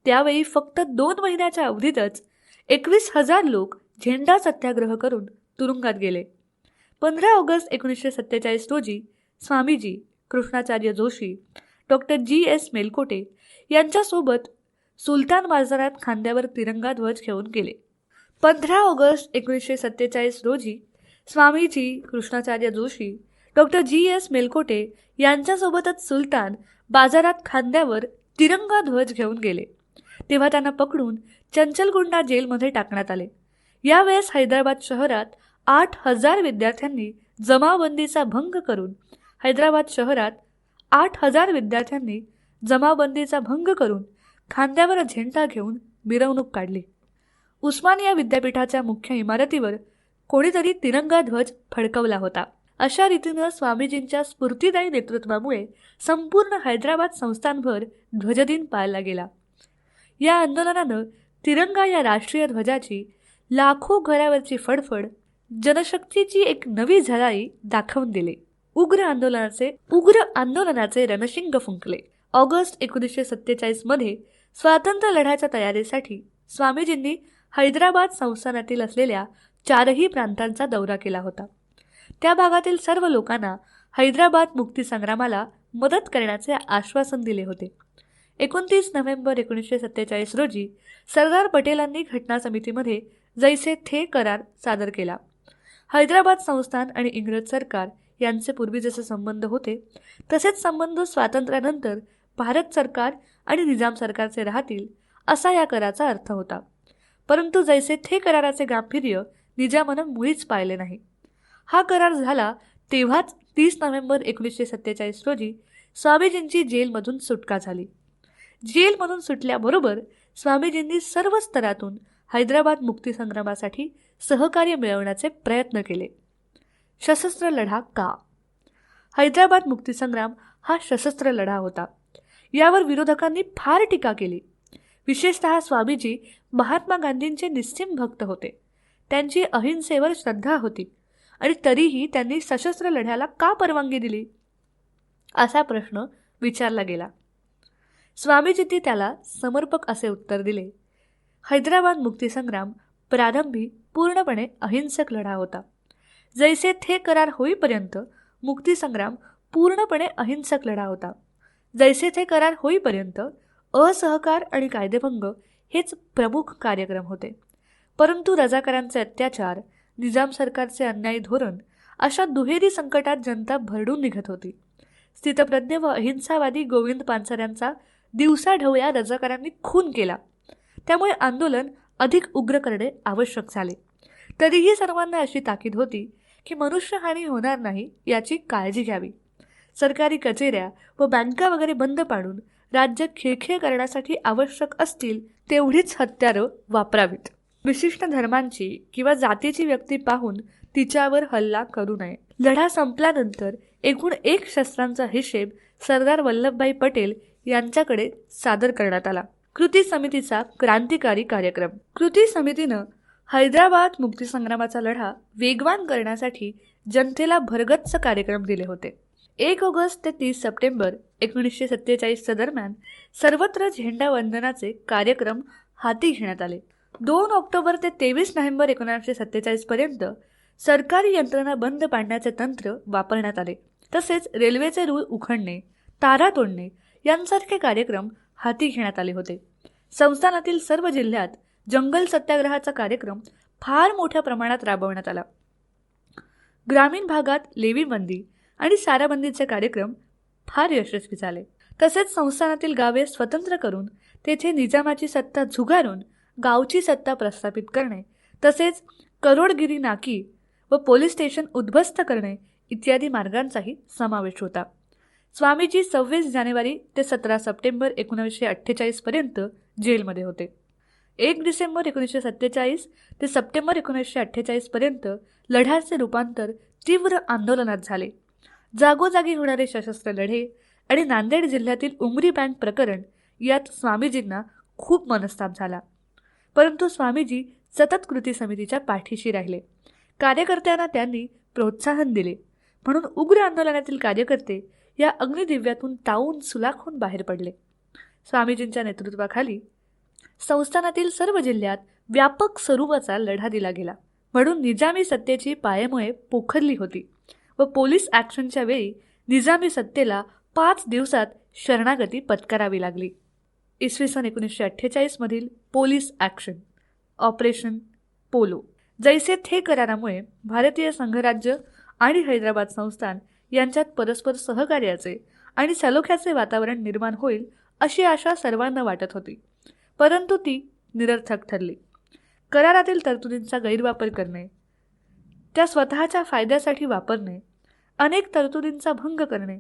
त्यावेळी फक्त 2 महिन्याच्या अवधीतच 21,000 लोक झेंडा सत्याग्रह करून तुरुंगात गेले. 15 ऑगस्ट 1947 रोजी स्वामीजी, कृष्णाचार्य जोशी, डॉक्टर G.S. मेलकोटे यांच्यासोबत सुलतान बाजारात खांद्यावर तिरंगा ध्वज घेऊन गेले. 15 ऑगस्ट 1947 रोजी स्वामीजी, कृष्णाचार्य जोशी, डॉक्टर G.S. मेलकोटे यांच्यासोबतच सुलतान बाजारात खांद्यावर तिरंगा ध्वज घेऊन गेले. तेव्हा त्यांना पकडून चंचलगुंडा जेलमध्ये टाकण्यात आले. यावेळेस हैदराबाद शहरात 8,000 विद्यार्थ्यांनी जमावबंदीचा भंग करून हैदराबाद शहरात 8,000 विद्यार्थ्यांनी जमावबंदीचा भंग करून खांद्यावर झेंडा घेऊन मिरवणूक काढली. उस्मानिया विद्यापीठाच्या मुख्य इमारतीवर कोणीतरी तिरंगा ध्वज फडकवला होता. अशा रीतीनं स्वामीजींच्या स्फूर्तिदायी नेतृत्वामुळे संपूर्ण हैदराबाद संस्थानभर ध्वजदिन पाळला गेला. या आंदोलनानं तिरंगा या राष्ट्रीय ध्वजाची लाखो घरावरची फडफड जनशक्तीची एक नवी झळाळी दाखवून दिली. उग्र आंदोलनाचे रणशिंग फुंकले. ऑगस्ट 1947 मध्ये स्वातंत्र्य लढ्याच्या तयारीसाठी स्वामीजींनी हैदराबाद संस्थानातील असलेल्या 4ही प्रांतांचा दौरा केला होता. त्या भागातील सर्व लोकांना हैदराबाद मुक्तीसंग्रामाला मदत करण्याचे आश्वासन दिले होते. 29 नोव्हेंबर 1947 रोजी सरदार पटेलांनी घटना समितीमध्ये जैसे थे करार सादर केला. हैदराबाद संस्थान आणि इंग्रज सरकार यांचे पूर्वी जसे संबंध होते तसेच संबंध स्वातंत्र्यानंतर भारत सरकार आणि निजाम सरकारचे राहतील असा या कराराचा अर्थ होता. परंतु जैसे थे कराराचे गांभीर्य निजामानं मुळीच पाळले नाही. हा करार झाला तेव्हाच 30 नोव्हेंबर 1947 रोजी स्वामीजींची जेलमधून सुटका झाली. जेलमधून सुटल्याबरोबर स्वामीजींनी सर्व स्तरातून हैदराबाद मुक्तीसंग्रामासाठी सहकार्य मिळवण्याचे प्रयत्न केले. सशस्त्र लढा का? हैदराबाद मुक्तीसंग्राम हा सशस्त्र लढा होता. यावर विरोधकांनी फार टीका केली. विशेषतः स्वामीजी महात्मा गांधींचे निस्सीम भक्त होते. त्यांची अहिंसेवर श्रद्धा होती आणि तरीही त्यांनी सशस्त्र लढ्याला का परवानगी दिली असा प्रश्न विचारला गेला. स्वामीजींनी त्याला समर्पक असे उत्तर दिले. हैदराबाद मुक्तीसंग्राम प्रारंभी पूर्णपणे अहिंसक लढा होता. जैसे थे करार होईपर्यंत मुक्तीसंग्राम पूर्णपणे अहिंसक लढा होता. जैसे थे करार होईपर्यंत असहकार आणि कायदेभंग हेच प्रमुख कार्यक्रम होते. परंतु रजाकारांचे अत्याचार, निजाम सरकारचे अन्यायी धोरण अशा दुहेरी संकटात जनता भरडून निघत होती. स्थितप्रज्ञ व अहिंसावादी गोविंद पानसऱ्यांचा दिवसाढवळ्या रजाकारांनी खून केला. त्यामुळे आंदोलन अधिक उग्र करणे आवश्यक झाले. तरीही सर्वांना अशी ताकीद होती की मनुष्यहानी होणार नाही याची काळजी घ्यावी. सरकारी कचेऱ्या व बँका वगैरे बंद पाडून राज्य खिळखिळ करण्यासाठी आवश्यक असतील तेवढीच हत्यारं वापरावीत. विशिष्ट धर्मांची किंवा जातीची व्यक्ती पाहून तिच्यावर हल्ला करू नये. लढा संपल्यानंतर एकूण 1 शस्त्रांचा हिशेब सरदार वल्लभभाई पटेल यांच्याकडे सादर करण्यात आला. कृती समितीचा क्रांतिकारी कार्यक्रम. कृती समितीनं हैदराबाद मुक्तीसंग्रामाचा लढा वेगवान करण्यासाठी जनतेला भरगच्च कार्यक्रम दिले होते. 1 ऑगस्ट ते 30 सप्टेंबर 1947 दरम्यान सर्वत्र झेंडावंदनाचे कार्यक्रम हाती घेण्यात आले. 2 ऑक्टोबर ते 23 नोव्हेंबर 1947 पर्यंत सरकारी यंत्रणा बंद पाडण्याचे तंत्र वापरण्यात आले. तसेच रेल्वेचे रूळ उखडणे, तारा तोडणे यांसारखे कार्यक्रम हाती घेण्यात आले होते. संस्थानातील सर्व जिल्ह्यात जंगल सत्याग्रहाचा कार्यक्रम फार मोठ्या प्रमाणात राबवण्यात आला. ग्रामीण भागात लेवीबंदी आणि साराबंदीचे कार्यक्रम फार यशस्वी झाले. तसेच संस्थानातील गावे स्वतंत्र करून तेथे निजामाची सत्ता झुगारून गावची सत्ता प्रस्थापित करणे, तसेच करोडगिरी नाकी व पोलीस स्टेशन उद्ध्वस्त करणे इत्यादी मार्गांचाही समावेश होता. स्वामीजी 26 जानेवारी ते 17 सप्टेंबर 1948 पर्यंत जेलमध्ये होते. 1 डिसेंबर 1947 ते सप्टेंबर 1948 पर्यंत लढ्याचे रूपांतर तीव्र आंदोलनात झाले. जागोजागी होणारे सशस्त्र लढे आणि नांदेड जिल्ह्यातील उमरी बँक प्रकरण यात स्वामीजींना खूप मनस्ताप झाला. परंतु स्वामीजी सतत कृती समितीच्या पाठीशी राहिले. कार्यकर्त्यांना त्यांनी प्रोत्साहन दिले. म्हणून उग्र आंदोलनातील कार्यकर्ते या अग्निदिव्यातून तावून सुलाखून बाहेर पडले. स्वामीजींच्या नेतृत्वाखाली संस्थानातील सर्व जिल्ह्यात व्यापक स्वरूपाचा लढा दिला गेला. म्हणून निजामी सत्तेची पायमुळे पोखरली होती व पोलीस ॲक्शनच्या वेळी निजामी सत्तेला 5 दिवसात शरणागती पत्करावी लागली. इसवी सन 1948 मधील पोलीस ॲक्शन ऑपरेशन पोलो. जैसे थे करारामुळे भारतीय संघराज्य आणि हैदराबाद संस्थान यांच्यात परस्पर सहकार्याचे आणि सलोख्याचे वातावरण निर्माण होईल अशी आशा सर्वांना वाटत होती. परंतु ती निरर्थक ठरली. करारातील तरतुदींचा गैरवापर करणे, त्या स्वतःच्या फायद्यासाठी वापरणे, अनेक तरतुदींचा भंग करणे,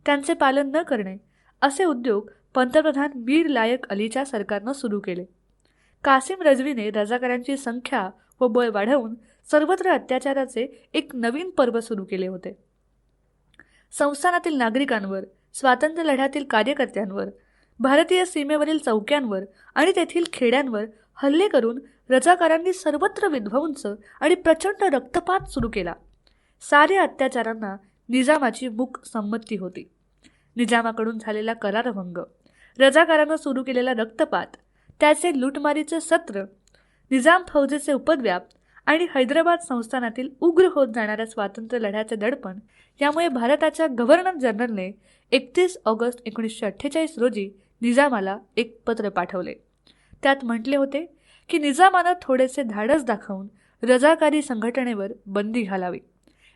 त्यांचे पालन न करणे असे उद्योग पंतप्रधान मीर लायक अलीच्या सरकारनं सुरू केले. कासिम रजवीने रजाकारांची संख्या व बळ वाढवून सर्वत्र अत्याचाराचे एक नवीन पर्व सुरू केले होते. संस्थानातील नागरिकांवर, स्वातंत्र्य लढ्यातील कार्यकर्त्यांवर, भारतीय सीमेवरील चौक्यांवर आणि तेथील खेड्यांवर हल्ले करून रजाकारांनी सर्वत्र विध्वंस आणि प्रचंड रक्तपात सुरू केला. साऱ्या अत्याचारांना निजामाची मूक संमती होती. निजामाकडून झालेला करारभंग, रजाकारांना सुरू केलेला रक्तपात, त्याचे लूटमारीचे सत्र, निजाम फौजेचे उपद्व्याप आणि हैदराबाद संस्थानातील उग्र होत जाणाऱ्या स्वातंत्र्य लढ्याचे दडपण यामुळे भारताच्या गव्हर्नर जनरलने 31 ऑगस्ट 1948 रोजी निजामाला एक पत्र पाठवले. त्यात म्हटले होते की निजामानं थोडेसे धाडस दाखवून रजाकारी संघटनेवर बंदी घालावी,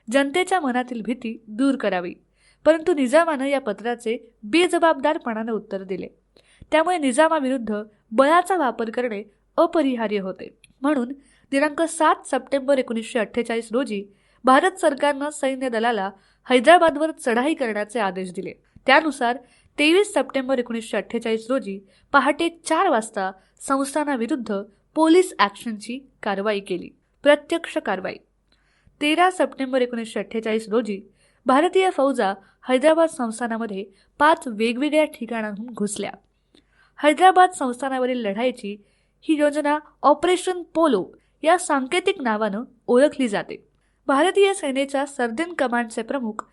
जनतेच्या मनातील भीती दूर करावी. परंतु निजामानं या पत्राचे बेजबाबदारपणाने उत्तर दिले. त्यामुळे निजामाविरुद्ध बळाचा वापर करणे अपरिहार्य होते. म्हणून दिनांक 7 सप्टेंबर 1948 रोजी भारत सरकारनं सैन्य दलाला हैदराबादवर चढाई करण्याचे आदेश दिले. त्यानुसार 23 सप्टेंबर 1948 रोजी पहाटे 4 वाजता संस्थानाविरुद्ध पोलीस ॲक्शनची कारवाई केली. प्रत्यक्ष कारवाई. 13 सप्टेंबर 1948 रोजी भारतीय फौजा हैदराबाद संस्थानामध्ये 5 वेगवेगळ्या ठिकाणांहून घुसल्या. हैदराबाद संस्थानावरील लढाईची ही योजना ऑपरेशन पोलो या सांकेतिक नावानं ओळखली जाते. भारतीय सेनेच्या सर्दिन कमांडचे प्रमुख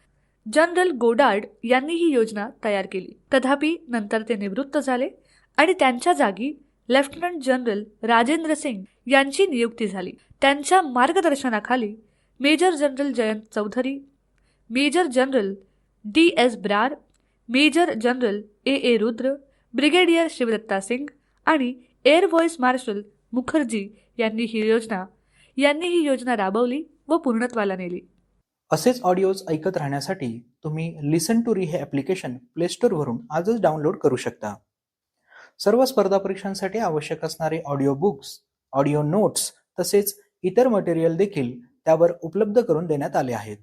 जनरल गोडार्ड यांनी ही योजना तयार केली. तथापि नंतर ते निवृत्त झाले आणि त्यांच्या जागी लेफ्टनंट जनरल राजेंद्र सिंग यांची नियुक्ती झाली. त्यांच्या मार्गदर्शनाखाली major general Jayant Chaudhary, major general DS Brar, major general A Rudra, brigadier Shivdatta Singh आणि एअर व्हाईस मार्शल मुखर्जी यांनी ही योजना राबवली व पूर्णत्वाला नेली. असेच ऑडिओज ऐकत राहण्यासाठी तुम्ही लिसन टू री हे ॲप्लिकेशन प्ले स्टोअरवरून आजच डाउनलोड करू शकता. सर्व स्पर्धा परीक्षांसाठी आवश्यक असणारे ऑडिओ बुक्स, ऑडिओ नोट्स तसेच इतर मटेरियल देखील त्यावर उपलब्ध करून देण्यात आले आहेत.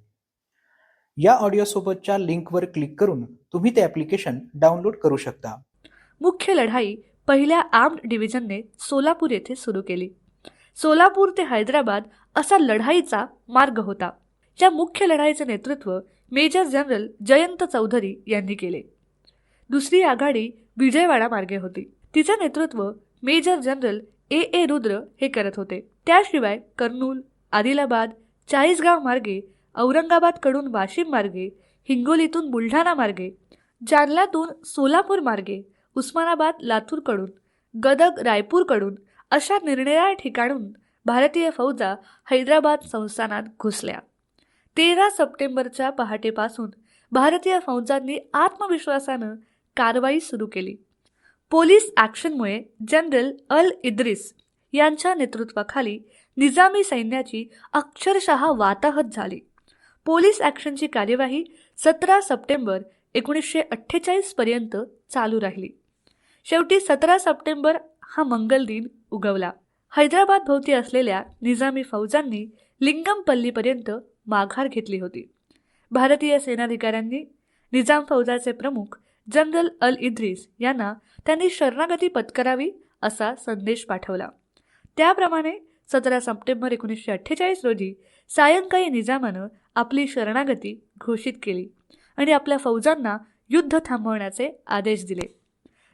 या ऑडिओसोबतच्या लिंकवर क्लिक करून तुम्ही ते ॲप्लिकेशन डाउनलोड करू शकता. मुख्य लढाई पहिल्या आर्म्ड डिव्हिजनने सोलापूर येथे सुरू केली. सोलापूर ते हैदराबाद असा लढाईचा मार्ग होता. या मुख्य लढाईचे नेतृत्व मेजर जनरल जयंत चौधरी यांनी केले. दुसरी आघाडी विजयवाडा मार्गे होती. तिचे नेतृत्व मेजर जनरल A रुद्र हे करत होते. त्याशिवाय कर्नूल, आदिलाबाद, चाळीसगाव मार्गे, औरंगाबादकडून वाशिम मार्गे, हिंगोलीतून बुलढाणा मार्गे, जालन्यातून सोलापूर मार्गे, उस्मानाबाद लातूरकडून, गदग रायपूरकडून अशा निरनिराळ्या ठिकाणून भारतीय फौजा हैदराबाद संस्थानात घुसल्या. 13 सप्टेंबरच्या पहाटेपासून भारतीय फौजांनी आत्मविश्वासानं कारवाई सुरू केली. पोलीस ॲक्शनमुळे जनरल अल इद्रिस यांच्या नेतृत्वाखाली निजामी सैन्याची अक्षरशः वाताहत झाली. पोलीस ॲक्शनची कार्यवाही 17 सप्टेंबर 1948 पर्यंत चालू राहिली. शेवटी 17 सप्टेंबर हा मंगल दिन उगवला. हैदराबाद भोवती असलेल्या निजामी फौजांनी लिंगमपल्लीपर्यंत माघार घेतली होती. भारतीय सेनाधिकाऱ्यांनी निजाम फौजाचे प्रमुख जनरल अल इद्रिस यांना त्यांनी शरणागती पत्करावी असा संदेश पाठवला. त्याप्रमाणे 17 सप्टेंबर 1948 रोजी सायंकाळी निजामानं आपली शरणागती घोषित केली आणि आपल्या फौजांना युद्ध थांबवण्याचे आदेश दिले.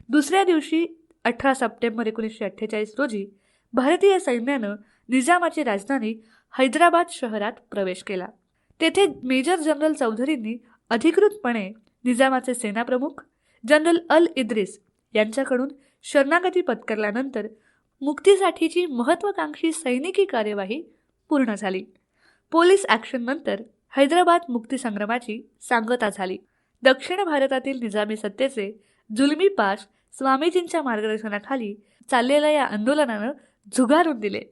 दुसऱ्या दिवशी 18 सप्टेंबर 1948 रोजी भारतीय सैन्यानं निजामाची राजधानी हैदराबाद शहरात प्रवेश केला. तेथे मेजर जनरल चौधरींनी अधिकृतपणे निजामाचे सेनाप्रमुख जनरल अल इद्रिस यांच्याकडून शरणागती पत्करल्यानंतर मुक्तीसाठीची महत्त्वाकांक्षी सैनिकी कार्यवाही पूर्ण झाली. पोलीस ॲक्शननंतर हैदराबाद मुक्तीसंग्रामाची सांगता झाली. दक्षिण भारतातील निजामी सत्तेचे जुलमी पाश स्वामीजींच्या मार्गदर्शनाखाली चाललेल्या या आंदोलनानं झुगारून दिले.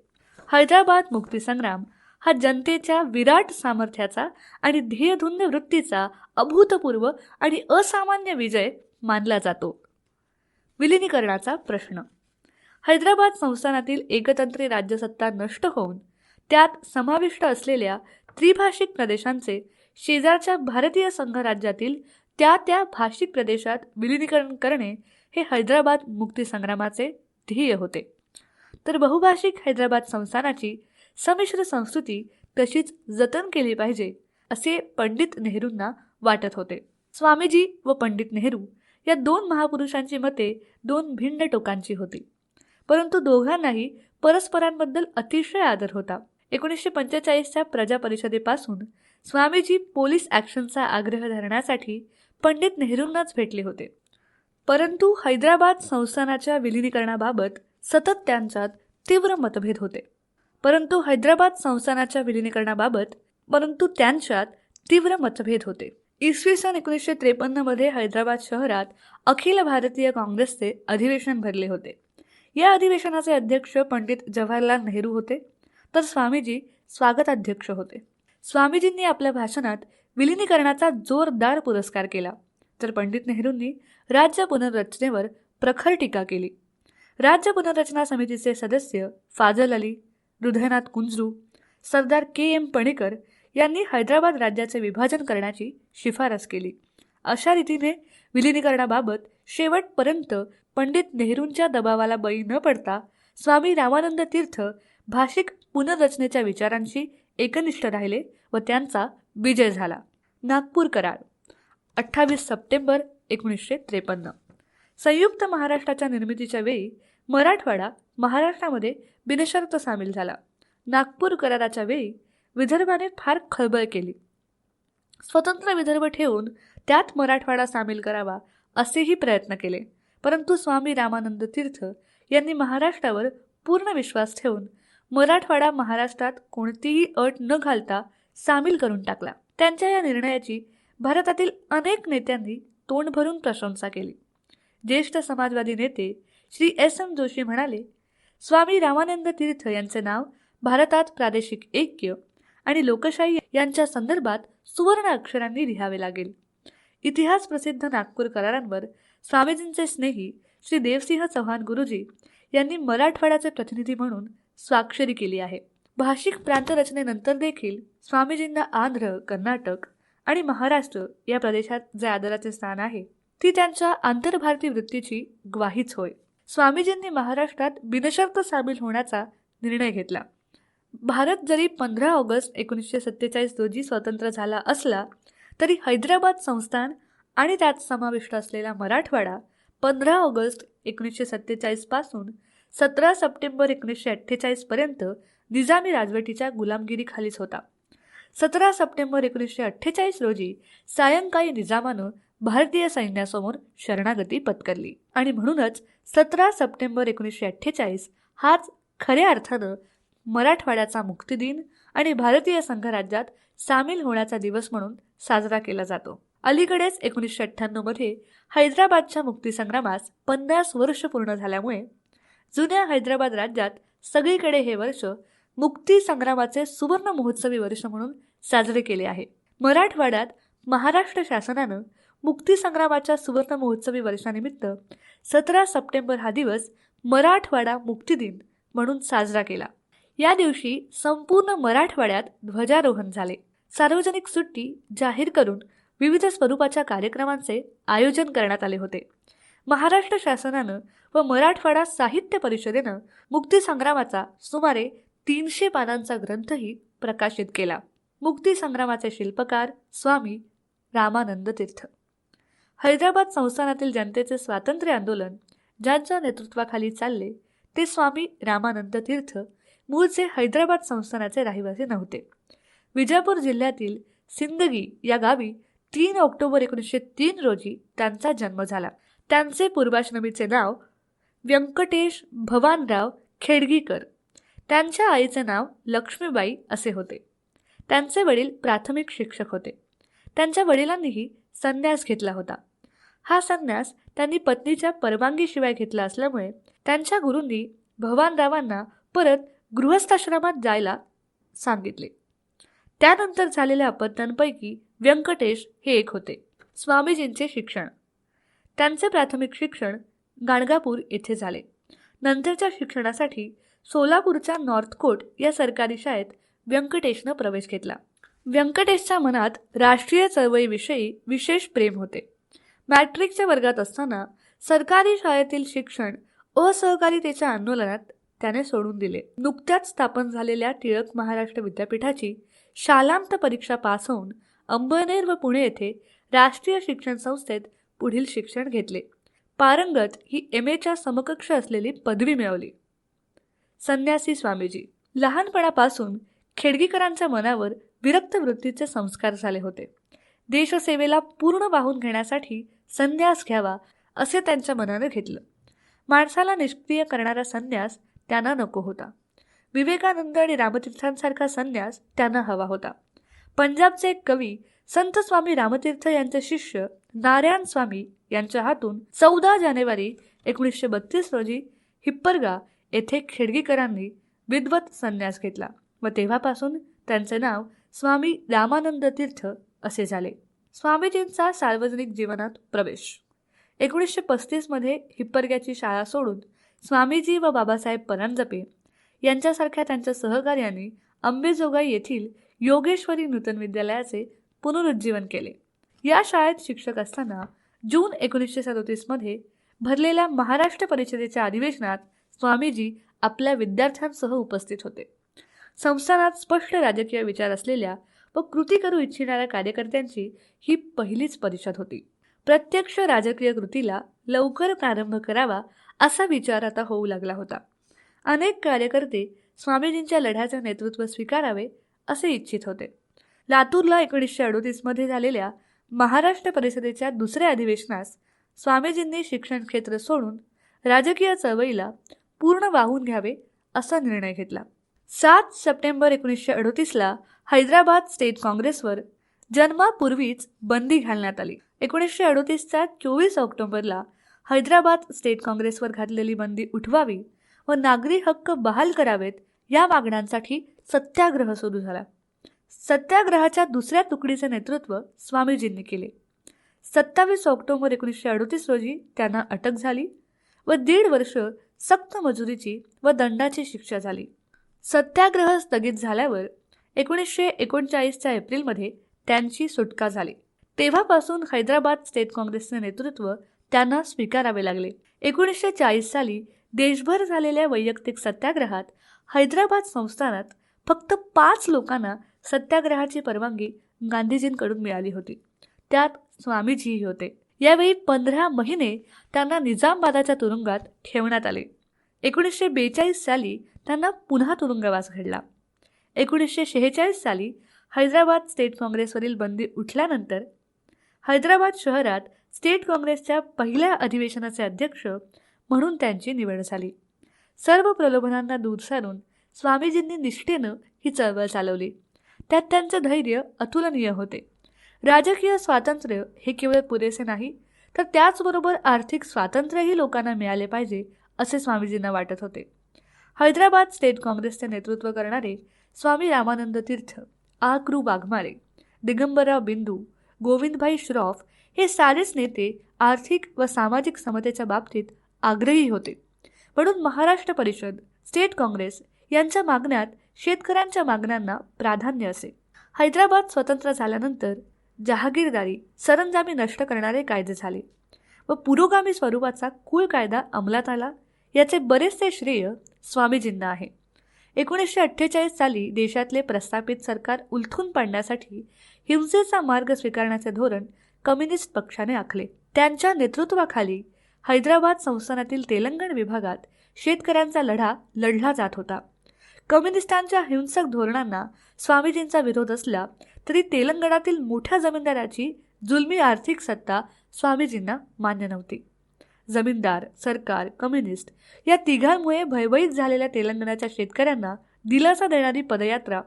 हैदराबाद मुक्तीसंग्राम हा जनतेच्या विराट सामर्थ्याचा आणि ध्येयधुन्य वृत्तीचा अभूतपूर्व आणि असामान्य विजय मानला जातो. विलिनीकरणाचा प्रश्न. हैदराबाद संस्थानातील एकतंत्री राज्यसत्ता नष्ट होऊन त्यात समाविष्ट असलेल्या त्रिभाषिक प्रदेशांचे शेजारच्या भारतीय संघराज्यातील त्या भाषिक प्रदेशात विलिनीकरण करणे हे हैदराबाद मुक्तीसंग्रामाचे ध्येय होते. तर बहुभाषिक हैदराबाद संस्थानाची संमिश्र संस्कृती तशीच जतन केली पाहिजे असे पंडित नेहरूंना वाटत होते. स्वामीजी व पंडित नेहरू या दोन महापुरुषांची मते दोन भिन्न टोकांची होती, परंतु दोघांनाही परस्परांबद्दल अतिशय आदर होता. 1945च्या प्रजा परिषदेपासून स्वामीजी पोलीस ॲक्शनचा आग्रह धरण्यासाठी पंडित नेहरूंनाच भेटले होते, परंतु हैदराबाद संस्थानाच्या विलिनीकरणाबाबत सतत त्यांच्यात तीव्र मतभेद होते. इसवी सन 1953 मध्ये हैदराबाद शहरात अखिल भारतीय काँग्रेसचे अधिवेशन भरले होते. या अधिवेशनाचे अध्यक्ष पंडित जवाहरलाल नेहरू होते, तर स्वामीजी स्वागताध्यक्ष होते. स्वामीजींनी आपल्या भाषणात विलिनीकरणाचा जोरदार पुरस्कार केला, तर पंडित नेहरूंनी राज्य पुनर्रचनेवर प्रखर टीका केली. राज्य पुनर्रचना समितीचे सदस्य फाजल अली, हृदयनाथ कुंजरू, सरदार के.एम. पणेकर यांनी हैदराबाद राज्याचे विभाजन करण्याची शिफारस केली. अशा रीतीने विलिनीकरणाबाबत शेवटपर्यंत पंडित नेहरूंच्या दबावाला बळी न पडता स्वामी रामानंद तीर्थ भाषिक पुनर्रचनेच्या विचारांशी एकनिष्ठ राहिले व त्यांचा विजय झाला. नागपूर करार 28 सप्टेंबर 1953. संयुक्त महाराष्ट्राच्या निर्मितीच्या वेळी मराठवाडा महाराष्ट्रामध्ये बिनशर्त सामील झाला. नागपूर कराराच्या वेळी विदर्भाने फार खळबळ केली. स्वतंत्र विदर्भ ठेवून त्यात मराठवाडा सामील करावा असेही प्रयत्न केले, परंतु स्वामी रामानंद तीर्थ यांनी महाराष्ट्रावर पूर्ण विश्वास ठेवून मराठवाडा महाराष्ट्रात कोणतीही अट न घालता सामील करून टाकला. त्यांच्या या निर्णयाची भारतातील अनेक नेत्यांनी तोंड भरून प्रशंसा केली. ज्येष्ठ समाजवादी नेते श्री S.M. जोशी म्हणाले, स्वामी रामानंद तीर्थ यांचे नाव भारतात प्रादेशिक ऐक्य आणि लोकशाही यांच्या संदर्भात सुवर्ण अक्षरांनी लिहावे लागेल. इतिहास प्रसिद्ध नागपूर करारांवर स्वामीजींचे स्नेही श्री देवसिंह चव्हाण गुरुजी यांनी मराठवाड्याचे प्रतिनिधी म्हणून स्वाक्षरी केली आहे. भाषिक प्रांतरचनेनंतर देखील स्वामीजींना आंध्र, कर्नाटक आणि महाराष्ट्र या प्रदेशात जे आदराचे स्थान आहे ती त्यांच्या आंतरभारती वृत्तीची ग्वाहीच होय. स्वामीजींनी महाराष्ट्रात बिनशर्त सामील होण्याचा निर्णय घेतला. भारत जरी 15 ऑगस्ट 1947 रोजी स्वतंत्र झाला असला तरी हैदराबाद संस्थान आणि त्यात समाविष्ट असलेला मराठवाडा 15 ऑगस्ट 1947 पासून 17 सप्टेंबर 1948 पर्यंत निजामी राजवटीच्या गुलामगिरीखालीच होता. 17 सप्टेंबर 1948 रोजी सायंकाळी निजामानं भारतीय सैन्यासमोर शरणागती पत्करली आणि म्हणूनच 17 सप्टेंबर 1948 हाच खऱ्या अर्थानं मराठवाड्याचा मुक्तिदिन आणि भारतीय संघराज्यात सामील होण्याचा दिवस म्हणून साजरा केला जातो. अलीकडेच 1998 मध्ये हैदराबादच्या मुक्तीसंग्रामास 50 वर्ष पूर्ण झाल्यामुळे जुन्या हैदराबाद राज्यात सगळीकडे हे वर्ष मुक्ती संग्रामाचे सुवर्ण महोत्सवी वर्ष म्हणून साजरे केले आहे. मराठवाड्यात महाराष्ट्र शासनानं मुक्ती संग्रामाच्या सुवर्ण महोत्सवी वर्षानिमित्त 17 सप्टेंबर हा दिवस मराठवाडा मुक्ती दिन म्हणून साजरा केला. या दिवशी संपूर्ण मराठवाड्यात ध्वजारोहण झाले. सार्वजनिक सुट्टी जाहीर करून विविध स्वरूपाच्या कार्यक्रमांचे आयोजन करण्यात आले होते. महाराष्ट्र शासनानं व मराठवाडा साहित्य परिषदेनं मुक्ती संग्रामाचा सुमारे 300 पानांचा ग्रंथही प्रकाशित केला. मुक्ती संग्रामाचे शिल्पकार स्वामी रामानंद तीर्थ. हैदराबाद संस्थानातील जनतेचे स्वातंत्र्य आंदोलन ज्यांच्या नेतृत्वाखाली चालले ते स्वामी रामानंद तीर्थ मूळचे हैदराबाद संस्थानाचे रहिवासी नव्हते. विजापूर जिल्ह्यातील सिंदगी या गावी 3 ऑक्टोबर 1903 रोजी त्यांचा जन्म झाला. त्यांचे पूर्वाश्रमीचे नाव व्यंकटेश भवानराव खेडगीकर. त्यांच्या आईचे नाव लक्ष्मीबाई असे होते. त्यांचे वडील प्राथमिक शिक्षक होते. त्यांच्या वडिलांनीही संन्यास घेतला होता. हा संन्यास त्यांनी पत्नीच्या परवानगीशिवाय घेतला असल्यामुळे त्यांच्या गुरूंनी भवानरावांना परत गृहस्थाश्रमात जायला सांगितले. त्यानंतर झालेल्या अपत्यांपैकी व्यंकटेश हे एक होते. स्वामीजींचे शिक्षण. त्यांचे प्राथमिक शिक्षण गाणगापूर येथे झाले. नंतरच्या शिक्षणासाठी सोलापूरच्या नॉर्थकोट या सरकारी शाळेत व्यंकटेशनं प्रवेश घेतला. व्यंकटेशच्या मनात राष्ट्रीय चळवळीविषयी विशेष प्रेम होते. मॅट्रिकच्या वर्गात असताना सरकारी शाळेतील शिक्षण असहकारितेच्या आंदोलनात त्याने सोडून दिले. नुकत्याच स्थापन झालेल्या टिळक महाराष्ट्र विद्यापीठाची शालांत परीक्षा पास होऊन अंबळनेर व पुणे येथे राष्ट्रीय शिक्षण संस्थेत पुढील शिक्षण घेतले. पारंगत ही MA समकक्ष असलेली पदवी मिळवली. संन्यासी स्वामीजी. लहानपणापासून खेडगीकरांच्या मनावर विरक्त वृत्तीचे संस्कार झाले होते. देशसेवेला पूर्ण वाहून घेण्यासाठी संन्यास घ्यावा असे त्यांच्या मनाने घेतलं. माणसाला निष्क्रिय करणारा संन्यास त्यांना नको होता. विवेकानंद आणि रामतीर्थांसारखा संन्यास त्यांना हवा होता. पंजाबचे एक कवी संत स्वामी रामतीर्थ यांचे शिष्य नारायण स्वामी यांच्या हातून 14 जानेवारी 1932 रोजी हिप्परगा येथे खेडगीकरांनी विद्वत संन्यास घेतला व तेव्हापासून त्यांचे नाव स्वामी रामानंद तीर्थ असे झाले. स्वामीजींचा सार्वजनिक जीवनात प्रवेश. 1935 मध्ये हिप्परग्याची शाळा सोडून स्वामीजी व बाबासाहेब परांजपे यांच्यासारख्या त्यांच्या सहकार्यांनी अंबेजोगाई येथील योगेश्वरी नूतन विद्यालयाचे पुनरुज्जीवन केले. या शाळेत शिक्षक असताना जून 1937 मध्ये भरलेल्या महाराष्ट्र परिषदेच्या अधिवेशनात स्वामीजी आपल्या विद्यार्थ्यांसह उपस्थित होते. संस्थानात स्पष्ट राजकीय विचार असलेल्या व कृती करू इच्छिणाऱ्या कार्यकर्त्यांची ही पहिलीच परिषद होती. प्रत्यक्ष राजकीय कृतीला लवकर प्रारंभ करावा असा विचार आता होऊ लागला होता. अनेक कार्यकर्ते स्वामीजींच्या लढ्याचे नेतृत्व स्वीकारावे असे इच्छित होते. लातूरला 1938 मध्ये झालेल्या महाराष्ट्र परिषदेच्या दुसऱ्या अधिवेशनास स्वामीजींनी शिक्षण क्षेत्र सोडून राजकीय चळवळीला पूर्ण वाहून घ्यावे असा निर्णय घेतला. 7 सप्टेंबर 1938ला हैदराबाद स्टेट काँग्रेसवर जन्मापूर्वीच बंदी घालण्यात आली. 1938च्या 24 ऑक्टोबरला हैदराबाद स्टेट काँग्रेसवर घातलेली बंदी उठवावी व नागरी हक्क बहाल करावेत या मागण्यांसाठी सत्याग्रह सुरू झाला. सत्याग्रहाच्या दुसऱ्या तुकडीचे नेतृत्व स्वामीजींनी केले. 27 ऑक्टोबर 1938 रोजी त्यांना अटक झाली व 1.5 वर्ष सक्त मजुरीची व दंडाची शिक्षा झाली. सत्याग्रह स्थगित झाल्यावर 1939च्या एप्रिलमध्ये त्यांची सुटका झाली. तेव्हापासून हैदराबाद स्टेट काँग्रेसचे नेतृत्व त्यांना स्वीकारावे लागले. 1940 साली देशभर झालेल्या वैयक्तिक सत्याग्रहात हैदराबाद संस्थानात फक्त 5 लोकांना सत्याग्रहाची परवानगी गांधीजींकडून मिळाली होती. त्यात स्वामीजीही होते. यावेळी 15 महिने त्यांना निजामाबादाच्या तुरुंगात ठेवण्यात आले. 1942 साली त्यांना पुन्हा तुरुंगवास घडला. 1946 साली हैदराबाद स्टेट काँग्रेसवरील बंदी उठल्यानंतर हैदराबाद शहरात स्टेट काँग्रेसच्या पहिल्या अधिवेशनाचे अध्यक्ष म्हणून त्यांची निवड झाली. सर्व प्रलोभनांना दूर सारून स्वामीजींनी निष्ठेनं ही चळवळ चालवली. त्यात त्यांचे धैर्य अतुलनीय होते. राजकीय स्वातंत्र्य हे केवळ पुरेसे नाही तर त्याचबरोबर आर्थिक स्वातंत्र्यही लोकांना मिळाले पाहिजे असे स्वामीजींना वाटत होते. हैदराबाद स्टेट काँग्रेसचे नेतृत्व करणारे स्वामी रामानंद तीर्थ, आ.कृ. वाघमारे, दिगंबरराव बिंदू, गोविंदभाई श्रॉफ हे सारेच नेते आर्थिक व सामाजिक समतेच्या बाबतीत आग्रही होते. म्हणून महाराष्ट्र परिषद, स्टेट काँग्रेस यांच्या मागण्यात शेतकऱ्यांच्या मागण्यांना प्राधान्य असे. हैदराबाद स्वतंत्र झाल्यानंतर जहागीरदारी, सरंजामी नष्ट करणारे कायदे झाले व पुरोगामी स्वरूपाचा कुळ कायदा अंमलात आला. याचे बरेचसे श्रेय स्वामीजींना आहे. 1948 साली देशातले प्रस्थापित सरकार उलथून पाडण्यासाठी हिंसेचा मार्ग स्वीकारण्याचे धोरण कम्युनिस्ट पक्षाने आखले. त्यांच्या नेतृत्वाखाली हैदराबाद संस्थानातील तेलंगण विभागात शेतकऱ्यांचा लढा लढला जात होता. कम्युनिस्टांच्या हिंसक धोरणांना स्वामीजींचा विरोध असला तरी तेलंगणातील मोठ्या जमीनदाराची जुलमी आर्थिक सत्ता स्वामीजींना मान्य नव्हती. जमीनदार, सरकार, कम्युनिस्ट या तिघांमुळे भयभीत झालेल्या तेलंगणाच्या शेतकऱ्यांना दिलासा देणारी पदयात्रा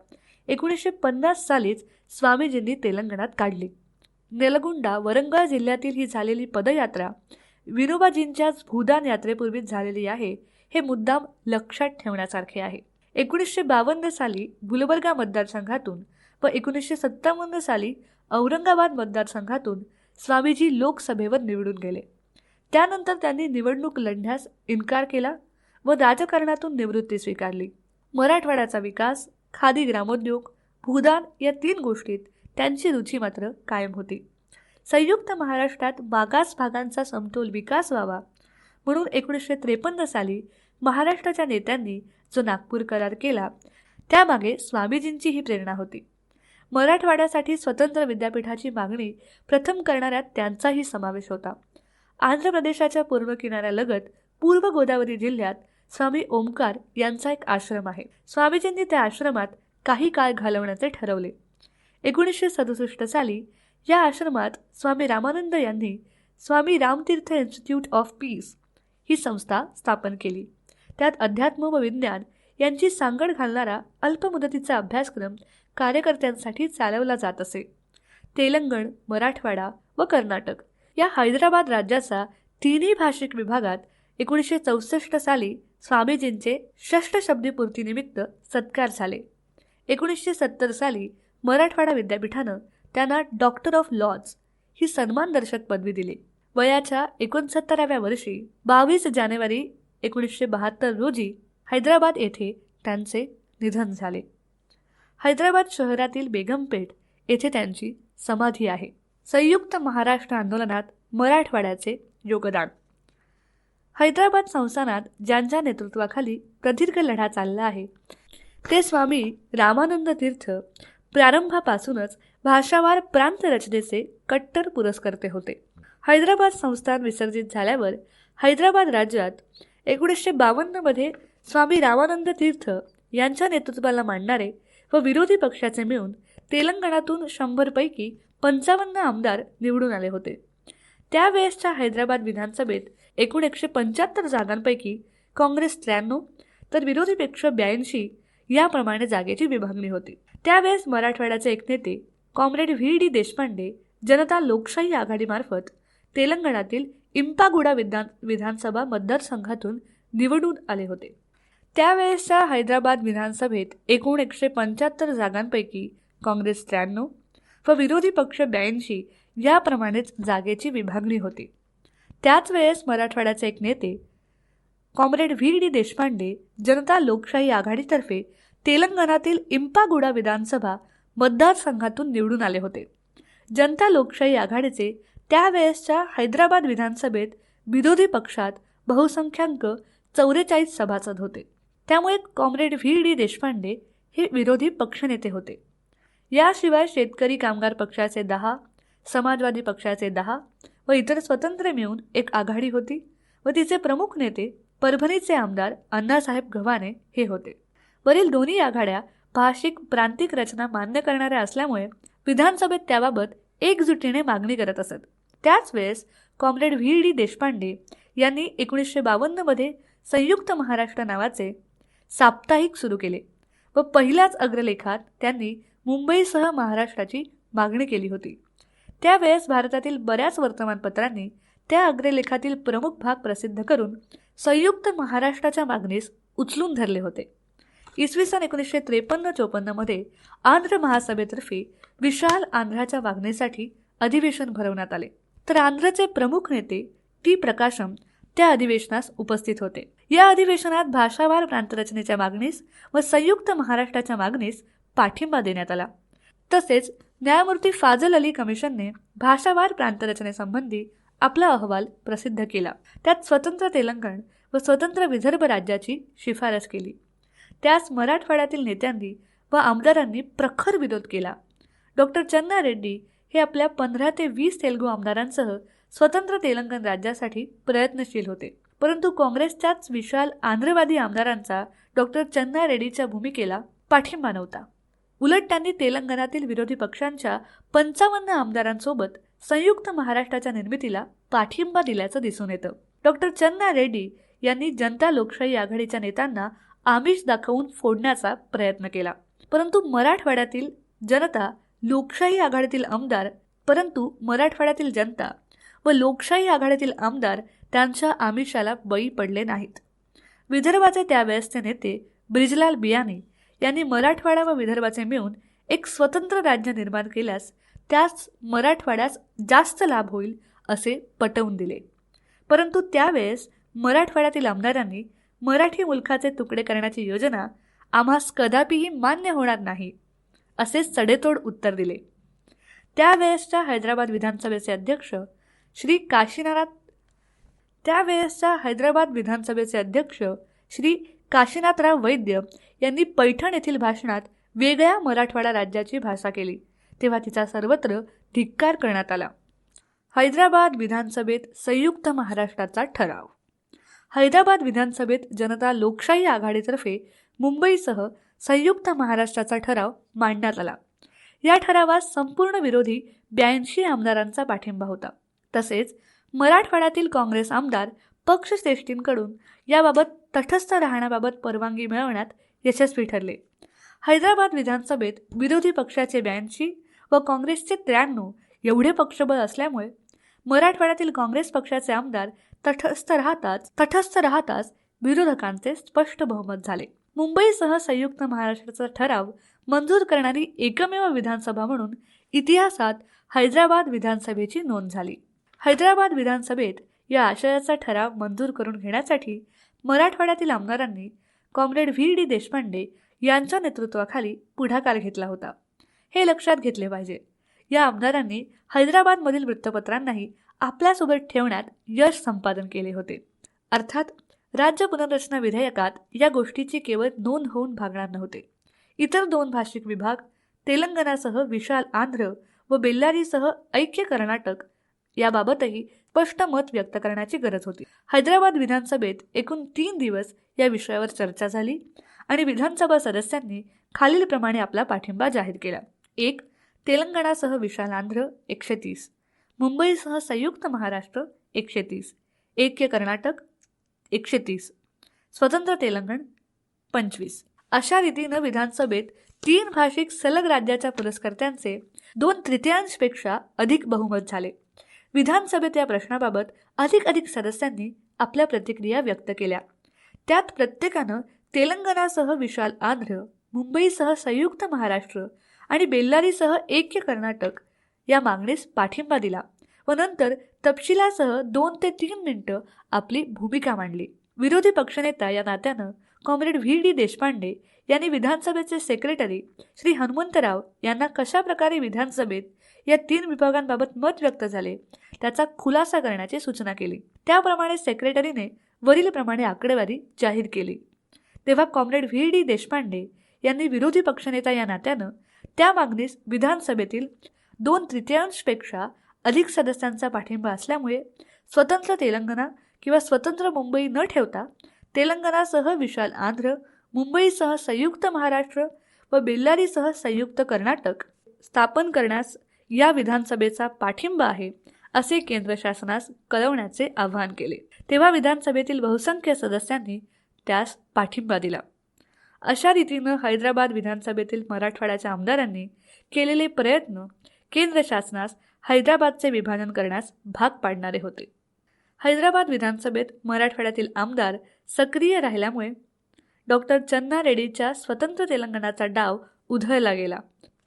1950 सालीच स्वामीजींनी तेलंगणात काढली. नेलगुंडा, वरंगळ जिल्ह्यातील ही झालेली पदयात्रा विनोबाजींच्याच भूदान यात्रेपूर्वीच झालेली आहे हे मुद्दाम लक्षात ठेवण्यासारखे आहे. 1952 साली गुलबर्गा मतदारसंघातून व 1957 साली औरंगाबाद मतदारसंघातून स्वामीजी लोकसभेवर निवडून गेले. त्यानंतर त्यांनी निवडणूक लढण्यास इन्कार केला व राजकारणातून निवृत्ती स्वीकारली. मराठवाड्याचा विकास, खादी ग्रामोद्योग, भूदान या 3 गोष्टीत त्यांची रुची मात्र कायम होती. संयुक्त महाराष्ट्रात मागास भागांचा समतोल विकास व्हावा म्हणून 1953 साली महाराष्ट्राच्या नेत्यांनी जो नागपूर करार केला त्यामागे स्वामीजींची ही प्रेरणा होती. मराठवाड्यासाठी स्वतंत्र विद्यापीठाची मागणी प्रथम करणाऱ्यात त्यांचाही समावेश होता. आंध्र प्रदेशाच्या पूर्व किनाऱ्यालगत पूर्व गोदावरी जिल्ह्यात स्वामी ओमकार यांचा एक आश्रम आहे. स्वामीजींनी त्या आश्रमात काही काळ घालवण्याचे ठरवले. 1967 साली या आश्रमात स्वामी रामानंद यांनी स्वामी रामतीर्थ इन्स्टिट्यूट ऑफ पीस ही संस्था स्थापन केली. त्यात अध्यात्म व विज्ञान यांची सांगड घालणारा अल्पमुदतीचा अभ्यासक्रम कार्यकर्त्यांसाठी चालवला जात असे. तेलंगण, मराठवाडा व कर्नाटक या हैदराबाद राज्याचा 3ही भाषिक विभागात 1964 साली स्वामीजींचे षष्ठशब्दीपूर्तीनिमित्त सत्कार झाले. 1970 साली मराठवाडा विद्यापीठानं त्यांना डॉक्टर ऑफ लॉज ही सन्मानदर्शक पदवी दिली. वयाच्या 69व्या वर्षी 22 जानेवारी 1972 रोजी हैदराबाद येथे त्यांचे निधन झाले. हैदराबाद शहरातील बेगमपेठ येथे त्यांची समाधी आहे. संयुक्त महाराष्ट्र आंदोलनात मराठवाड्याचे योगदान. हैदराबाद संस्थानात ज्यांच्या नेतृत्वाखाली प्रदीर्घ लढा चालला आहे ते स्वामी रामानंद तीर्थ प्रारंभापासूनच भाषावार प्रांत रचनेचे कट्टर पुरस्कर्ते होते. हैदराबाद संस्थान विसर्जित झाल्यावर हैदराबाद राज्यात 1952 मध्ये स्वामी रामानंद तीर्थ यांच्या नेतृत्वाला मानणारे व विरोधी पक्षाचे मिळून तेलंगणातून 100 पैकी 55 आमदार निवडून आले होते. त्यावेळेसच्या हैदराबाद विधानसभेत एकूण 175 जागांपैकी काँग्रेस 93 तर विरोधी पक्ष 82 याप्रमाणे जागेची विभागणी होती. त्यावेळेस मराठवाड्याचे एक नेते कॉम्रेड व्ही.डी. देशपांडे जनता लोकशाही आघाडीमार्फत तेलंगणातील इंपागुडा विधानसभा मतदारसंघातून निवडून आले होते. त्यावेळेसच्या हैदराबाद विधानसभेत एकूण 175 जागांपैकी काँग्रेस 93 व विरोधी पक्ष 82 याप्रमाणेच जागेची विभागणी होती. त्याच वेळेस मराठवाड्याचे एक नेते कॉम्रेड व्ही.डी. देशपांडे जनता लोकशाही आघाडीतर्फे तेलंगणातील इंपागुडा विधानसभा मतदारसंघातून निवडून आले होते. जनता लोकशाही आघाडीचे त्यावेळेसच्या हैदराबाद विधानसभेत विरोधी पक्षात बहुसंख्याक 44 सभासद होते. त्यामुळे कॉम्रेड व्ही.डी. देशपांडे हे विरोधी पक्षनेते होते. याशिवाय शेतकरी कामगार पक्षाचे 10, समाजवादी पक्षाचे 10 व इतर स्वतंत्र मिळून एक आघाडी होती व तिचे प्रमुख नेते परभणीचे आमदार अण्णासाहेब गव्हाणे हे होते. वरील दोन्ही आघाड्या भाषिक प्रांतिक रचना मान्य करणाऱ्या असल्यामुळे विधानसभेत त्याबाबत एकजुटीने मागणी करत असत. त्याच वेळेस कॉम्रेड व्ही.डी. देशपांडे यांनी 1952 मध्ये संयुक्त महाराष्ट्र नावाचे साप्ताहिक सुरू केले व पहिल्याच अग्रलेखात त्यांनी मुंबईसह महाराष्ट्राची मागणी केली होती. त्यावेळेस भारतातील बऱ्याच वर्तमानपत्रांनी त्या अग्रलेखातील प्रमुख भाग प्रसिद्ध करून संयुक्त महाराष्ट्राच्या मागणीस उचलून धरले होते. इसवी सन 1953-54 मध्ये आंध्र महासभेतर्फे विशाल आंध्राच्या मागणीसाठी अधिवेशन भरवण्यात आले. तर आंध्रचे प्रमुख नेते टी. प्रकाशम त्या अधिवेशनास उपस्थित होते. या अधिवेशनात भाषावार प्रांतरचनेच्या मागणीस व संयुक्त महाराष्ट्राच्या मागणीस पाठिंबा देण्यात आला. तसेच न्यायमूर्ती फाजल अली कमिशनने भाषावार प्रांतरचनेसंबंधी आपला अहवाल प्रसिद्ध केला. त्यात स्वतंत्र तेलंगण व स्वतंत्र विदर्भ राज्याची शिफारस केली. त्यास मराठवाड्यातील नेत्यांनी व आमदारांनी प्रखर विरोध केला. डॉक्टर चन्ना रेड्डी हे आपल्या 15 ते 20 तेलुगू आमदारांसह स्वतंत्र तेलंगण राज्यासाठी प्रयत्नशील होते. परंतु काँग्रेसच्याच विशाल आंध्रवादी आमदारांचा डॉक्टर चन्ना रेड्डीच्या भूमिकेला पाठिंबा नव्हता. उलट त्यांनी तेलंगणातील विरोधी पक्षांच्या 55 आमदारांसोबत संयुक्त महाराष्ट्राच्या निर्मितीला पाठिंबा दिल्याचं दिसून येतं. डॉक्टर चन्ना रेड्डी यांनी जनता लोकशाही आघाडीच्या नेत्यांना आमिष दाखवून फोडण्याचा प्रयत्न केला. परंतु मराठवाड्यातील जनता लोकशाही आघाडीतील आमदार व लोकशाही आघाडीतील आमदार त्यांच्या आमिषाला बळी पडले नाहीत. विदर्भाचे त्यावेळेसचे नेते ब्रिजलाल बियानी यांनी मराठवाडा व विदर्भाचे मिळून एक स्वतंत्र राज्य निर्माण केल्यास त्यास मराठवाड्यास जास्त लाभ होईल असे पटवून दिले. परंतु त्यावेळेस मराठवाड्यातील आमदारांनी मराठी मुलखाचे तुकडे करण्याची योजना आम्हास कदापिही मान्य होणार नाही, असे सडेतोड उत्तर दिले. त्यावेळेसच्या हैदराबाद विधानसभेचे अध्यक्ष श्री काशीनाथराव वैद्य यांनी पैठण येथील भाषणात वेगळ्या मराठवाडा राज्याची भाषा केली, तेव्हा तिचा सर्वत्र धिक्कार करण्यात आला. हैदराबाद विधानसभेत संयुक्त महाराष्ट्राचा ठराव. हैदराबाद विधानसभेत जनता लोकशाही आघाडीतर्फे मुंबईसह संयुक्त महाराष्ट्राचा ठराव मांडण्यात आला. या ठरावास संपूर्ण विरोधी 82 आमदारांचा पाठिंबा होता. तसेच मराठवाड्यातील काँग्रेस आमदार पक्षश्रेष्ठींकडून याबाबत तटस्थ राहण्याबाबत परवानगी मिळवण्यात यशस्वी ठरले. हैदराबाद विधानसभेत विरोधी पक्षाचे 82 व काँग्रेसचे 93 एवढे पक्षबळ असल्यामुळे मराठवाड्यातील काँग्रेस पक्षाचे आमदार तटस्थ राहताच विरोधकांचे स्पष्ट बहुमत झाले. मुंबईसह संयुक्त महाराष्ट्राचा ठराव मंजूर करणारी एकमेव विधानसभा म्हणून इतिहासात हैदराबाद विधानसभेची नोंद झाली. हैदराबाद विधानसभेत या आशयाचा ठराव मंजूर करून घेण्यासाठी मराठवाड्यातील आमदारांनी कॉम्रेड V.D. देशपांडे यांच्या नेतृत्वाखाली पुढाकार घेतला होता. हे लक्षात घेतले पाहिजे. या आमदारांनी हैदराबादमधील वृत्तपत्रांनाही आपल्यासोबत ठेवण्यात यश संपादन केले होते. अर्थात राज्य पुनर्रचना विधेयकात या गोष्टीची केवळ नोंद होऊन भागणार नव्हते. इतर 2 भाषिक विभाग तेलंगणासह विशाल आंध्र व बेल्लारीसह ऐक्य कर्नाटक याबाबतही स्पष्ट मत व्यक्त करण्याची गरज होती. हैदराबाद विधानसभेत एकूण 3 दिवस या विषयावर चर्चा झाली आणि विधानसभा सदस्यांनी खालीलप्रमाणे आपला पाठिंबा जाहीर केला. 1. तेलंगणासह विशाल आंध्र 130, मुंबईसह संयुक्त महाराष्ट्र 130, ऐक्य कर्नाटक 130, स्वतंत्र तेलंगण 25. अशा रीतीनं विधानसभेत 3 भाषिक सलग राज्याच्या पुरस्कर्त्यांचे 2/3 अधिक बहुमत झाले. विधानसभेत या प्रश्नाबाबत अधिक सदस्यांनी आपल्या प्रतिक्रिया व्यक्त केल्या. त्यात प्रत्येकानं तेलंगणासह विशाल आंध्र, मुंबईसह संयुक्त महाराष्ट्र आणि बेल्लारीसह ऐक्य कर्नाटक या मागणीस पाठिंबा दिला व नंतर तपशिलासह 2 ते 3 मिनिटं आपली भूमिका मांडली. विरोधी पक्षनेता या नात्यानं कॉम्रेड V.D. देशपांडे यांनी विधानसभेचे सेक्रेटरी श्री हनुमंतराव यांना कशाप्रकारे विधानसभेत या 3 विभागांबाबत मत व्यक्त झाले त्याचा खुलासा करण्याची सूचना केली. त्याप्रमाणे सेक्रेटरीने वरीलप्रमाणे आकडेवारी जाहीर केली. तेव्हा कॉम्रेड V.D. देशपांडे यांनी विरोधी पक्षनेता या नात्यानं त्या मागणीस विधानसभेतील 2/3 अधिक सदस्यांचा पाठिंबा असल्यामुळे स्वतंत्र तेलंगणा किंवा स्वतंत्र मुंबई न ठेवता तेलंगणासह विशाल आंध्र, मुंबईसह संयुक्त महाराष्ट्र व बेल्लारीसह संयुक्त कर्नाटक स्थापन करण्यास या विधानसभेचा पाठिंबा आहे असे केंद्र शासनास कळवण्याचे आवाहन केले. तेव्हा विधानसभेतील बहुसंख्य सदस्यांनी त्यास पाठिंबा दिला. अशा रीतीनं हैदराबाद विधानसभेतील मराठवाड्याच्या आमदारांनी केलेले प्रयत्न केंद्र शासनास हैदराबादचे विभाजन करण्यास भाग पाडणारे होते. हैदराबाद विधानसभेत मराठवाड्यातील आमदार सक्रिय राहिल्यामुळे डॉक्टर चन्ना रेड्डीच्या स्वतंत्र तेलंगणाचा डाव उधळला गेला.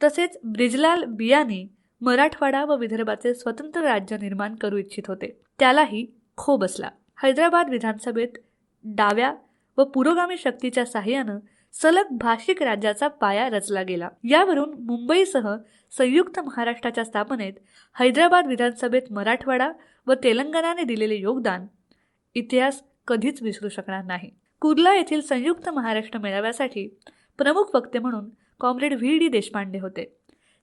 तसेच ब्रिजलाल बियानी मराठवाडा व विदर्भाचे स्वतंत्र राज्य निर्माण करू इच्छित होते. त्यालाही खो बसला. हैदराबाद विधानसभेत डाव्या व पुरोगामी शक्तीच्या साहाय्यानं सलग भाषिक राज्याचा पाया रचला गेला. यावरून मुंबईसह संयुक्त महाराष्ट्राच्या स्थापनेत हैदराबाद विधानसभेत मराठवाडा व तेलंगणाने दिलेले योगदान इतिहास कधीच विसरू शकणार नाही. कुर्ला येथील संयुक्त महाराष्ट्र मेळाव्यासाठी प्रमुख वक्ते म्हणून कॉम्रेड V.D. देशपांडे होते.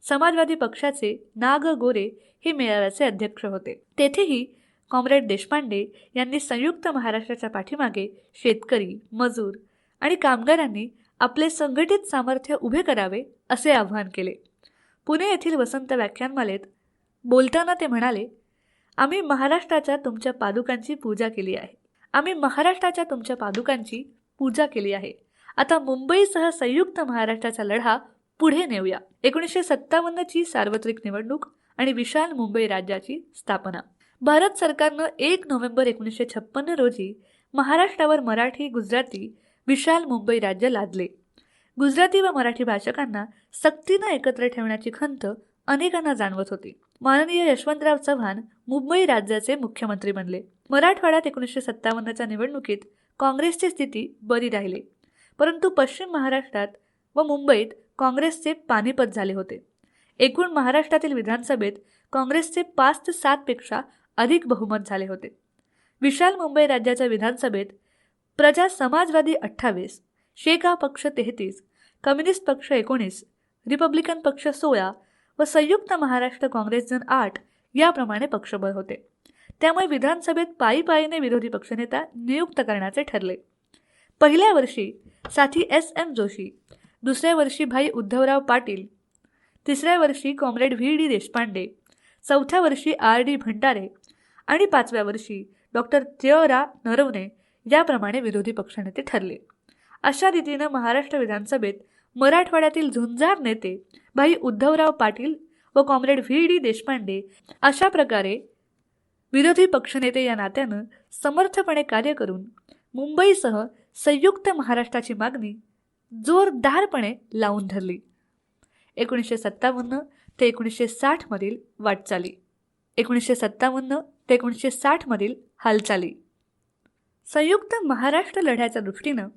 समाजवादी पक्षाचे नाग गोरे हे मेळाव्याचे अध्यक्ष होते. तेथेही कॉम्रेड देशपांडे यांनी संयुक्त महाराष्ट्राच्या पाठीमागे शेतकरी, मजूर आणि कामगारांनी आपले संघटित सामर्थ्य उभे करावे असे आवाहन केले. पुणे येथील वसंत व्याख्यानमालेत बोलताना ते म्हणाले, आम्ही महाराष्ट्राच्या तुमच्या पादुकांची पूजा केली आहे. आता मुंबईसह संयुक्त महाराष्ट्राचा लढा पुढे नेऊया. 1957ची सार्वत्रिक निवडणूक आणि विशाल मुंबई राज्याची स्थापना. भारत सरकारनं 1 नोव्हेंबर 1956 रोजी महाराष्ट्रावर मराठी, गुजराती विशाल मुंबई राज्य लादले. गुजराती व मराठी भाषकांना सक्तीनं एकत्र ठेवण्याची खंत अनेकांना जाणवत होती. माननीय यशवंतराव चव्हाण मुंबई राज्याचे मुख्यमंत्री बनले. मराठवाड्यात 1957च्या निवडणुकीत काँग्रेसची स्थिती बरी राहिली, परंतु पश्चिम महाराष्ट्रात व मुंबईत काँग्रेसचे पानिपत झाले होते. एकूण महाराष्ट्रातील विधानसभेत काँग्रेसचे 5 ते 7 पेक्षा अधिक बहुमत झाले होते. विशाल मुंबई राज्याच्या विधानसभेत प्रजा समाजवादी 28, शेका पक्ष 33, कम्युनिस्ट पक्ष 19, रिपब्लिकन पक्ष 16 व संयुक्त महाराष्ट्र काँग्रेस जन 8 याप्रमाणे पक्षबळ होते. त्यामुळे विधानसभेत पायीने विरोधी पक्षनेता नियुक्त करण्याचे ठरले. पहिल्या वर्षी साथी S.M. जोशी, दुसऱ्या वर्षी भाई उद्धवराव पाटील, तिसऱ्या वर्षी कॉम्रेड V.D. देशपांडे, चौथ्या वर्षी R.D. भंडारे आणि 5व्या वर्षी डॉक्टर त्य.रा. नरवणे याप्रमाणे विरोधी पक्षनेते ठरले. अशा रीतीनं महाराष्ट्र विधानसभेत मराठवाड्यातील झुंजार नेते भाई उद्धवराव पाटील व कॉम्रेड V.D. देशपांडे अशा प्रकारे विरोधी पक्षनेते या नात्यानं समर्थपणे कार्य करून मुंबईसह संयुक्त महाराष्ट्राची मागणी जोरदारपणे लावून धरली. 1957 ते 1960 मधील वाटचाली. 1957 ते 1960 मधील हालचाली. संयुक्त महाराष्ट्र लढ्याच्या दृष्टीनं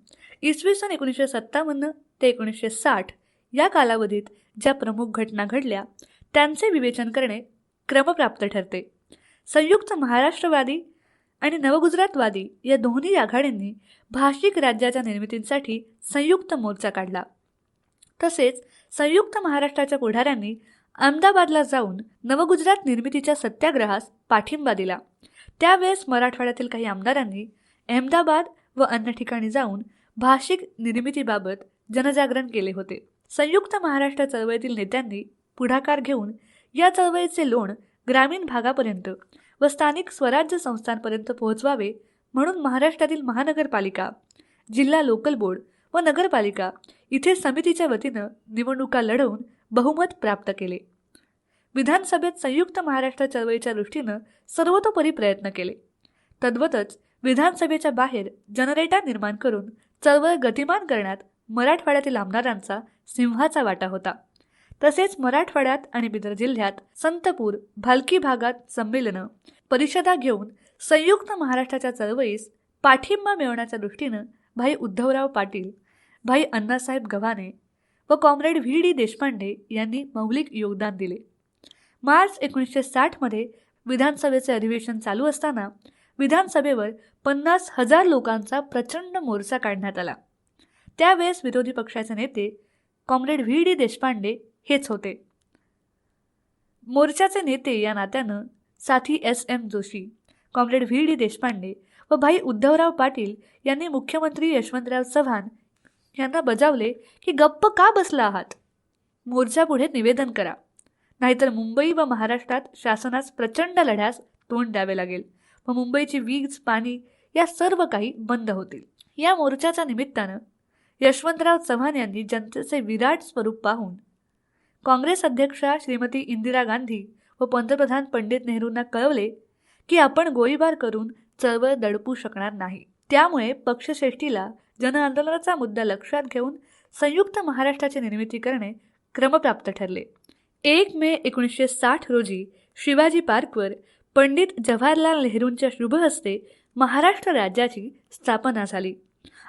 इसवी सन 1957 ते 1960 या कालावधीत ज्या प्रमुख घटना घडल्या त्यांचे विवेचन करणे क्रमप्राप्त ठरते. संयुक्त महाराष्ट्रवादी आणि नवगुजरातवादी या दोन्ही आघाडींनी भाषिक राज्याच्या निर्मितीसाठी संयुक्त मोर्चा काढला. तसेच संयुक्त महाराष्ट्राच्या पुढाऱ्यांनी अहमदाबादला जाऊन नवगुजरात निर्मितीच्या सत्याग्रहास पाठिंबा दिला. त्यावेळेस मराठवाड्यातील काही आमदारांनी अहमदाबाद व अन्य ठिकाणी जाऊन भाषिक निर्मितीबाबत जनजागरण केले होते. संयुक्त महाराष्ट्र चळवळीतील नेत्यांनी पुढाकार घेऊन या चळवळीचे लोण ग्रामीण भागापर्यंत व स्थानिक स्वराज्य संस्थांपर्यंत पोहोचवावे म्हणून महाराष्ट्रातील महानगरपालिका, जिल्हा लोकल बोर्ड व नगरपालिका इथे समितीच्या वतीनं निवडणुका लढवून बहुमत प्राप्त केले. विधानसभेत संयुक्त महाराष्ट्र चळवळीच्या दृष्टीनं सर्वतोपरी प्रयत्न केले. तद्वतच विधानसभेच्या बाहेर जनरेटर निर्माण करून चळवळ गतिमान करण्यात मराठवाड्यातील आमदारांचा सिंहाचा वाटा होता. तसेच मराठवाड्यात आणि बिदर जिल्ह्यात संतपूर, भालकी भागात संमेलनं, परिषदा घेऊन संयुक्त महाराष्ट्राच्या चळवळीस पाठिंबा मिळवण्याच्या दृष्टीनं भाई उद्धवराव पाटील, भाई अण्णासाहेब गव्हाणे व कॉम्रेड V.D. देशपांडे यांनी मौलिक योगदान दिले. मार्च 1960 मध्ये विधानसभेचे अधिवेशन चालू असताना विधानसभेवर 50,000 लोकांचा प्रचंड मोर्चा काढण्यात आला. त्यावेळेस विरोधी पक्षाचे नेते कॉम्रेड V.D. देशपांडे हेच होते. मोर्चाचे नेते या नात्यानं साथी S.M. Joshi, comrade V.D. Deshpande व भाई उद्धवराव पाटील यांनी मुख्यमंत्री यशवंतराव चव्हाण यांना बजावले की गप्प का बसला आहात, मोर्चापुढे निवेदन करा, नाहीतर मुंबई व महाराष्ट्रात शासनास प्रचंड लढ्यास तोंड द्यावे लागेल व मुंबईची वीज, पाणी या सर्व काही बंद होतील. या मोर्चाच्या निमित्तानं यशवंतराव चव्हाण यांनी जनतेचे विराट स्वरूप पाहून काँग्रेस अध्यक्षा श्रीमती इंदिरा गांधी व पंतप्रधान पंडित नेहरूंना कळवले की आपण गोळीबार करून चळवळ दडपू शकणार नाही. त्यामुळे पक्षश्रेष्ठीला जनआंदोलनाचा मुद्दा लक्षात घेऊन संयुक्त महाराष्ट्राची निर्मिती करणे क्रमप्राप्त ठरले. 1 मे 1960 रोजी शिवाजी पार्कवर पंडित जवाहरलाल नेहरूंच्या शुभ हस्ते महाराष्ट्र राज्याची स्थापना झाली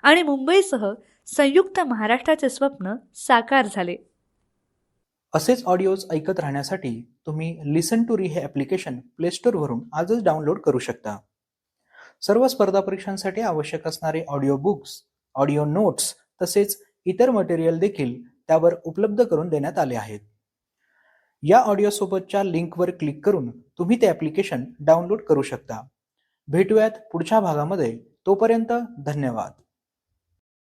आणि मुंबईसह संयुक्त महाराष्ट्राचे स्वप्न साकार झाले. असेच ऑडिओज ऐकत राहण्यासाठी तुम्ही लिसन टू री हे ॲप्लिकेशन प्ले स्टोअरवरून आजच डाउनलोड करू शकता. सर्व स्पर्धा परीक्षांसाठी आवश्यक असणारे ऑडिओ बुक्स, ऑडिओ नोट्स तसेच इतर मटेरियल देखील त्यावर उपलब्ध करून देण्यात आले आहेत. या ऑडिओसोबतच्या लिंकवर क्लिक करून तुम्ही ते ॲप्लिकेशन डाउनलोड करू शकता. भेटूयात पुढच्या भागामध्ये. तोपर्यंत धन्यवाद.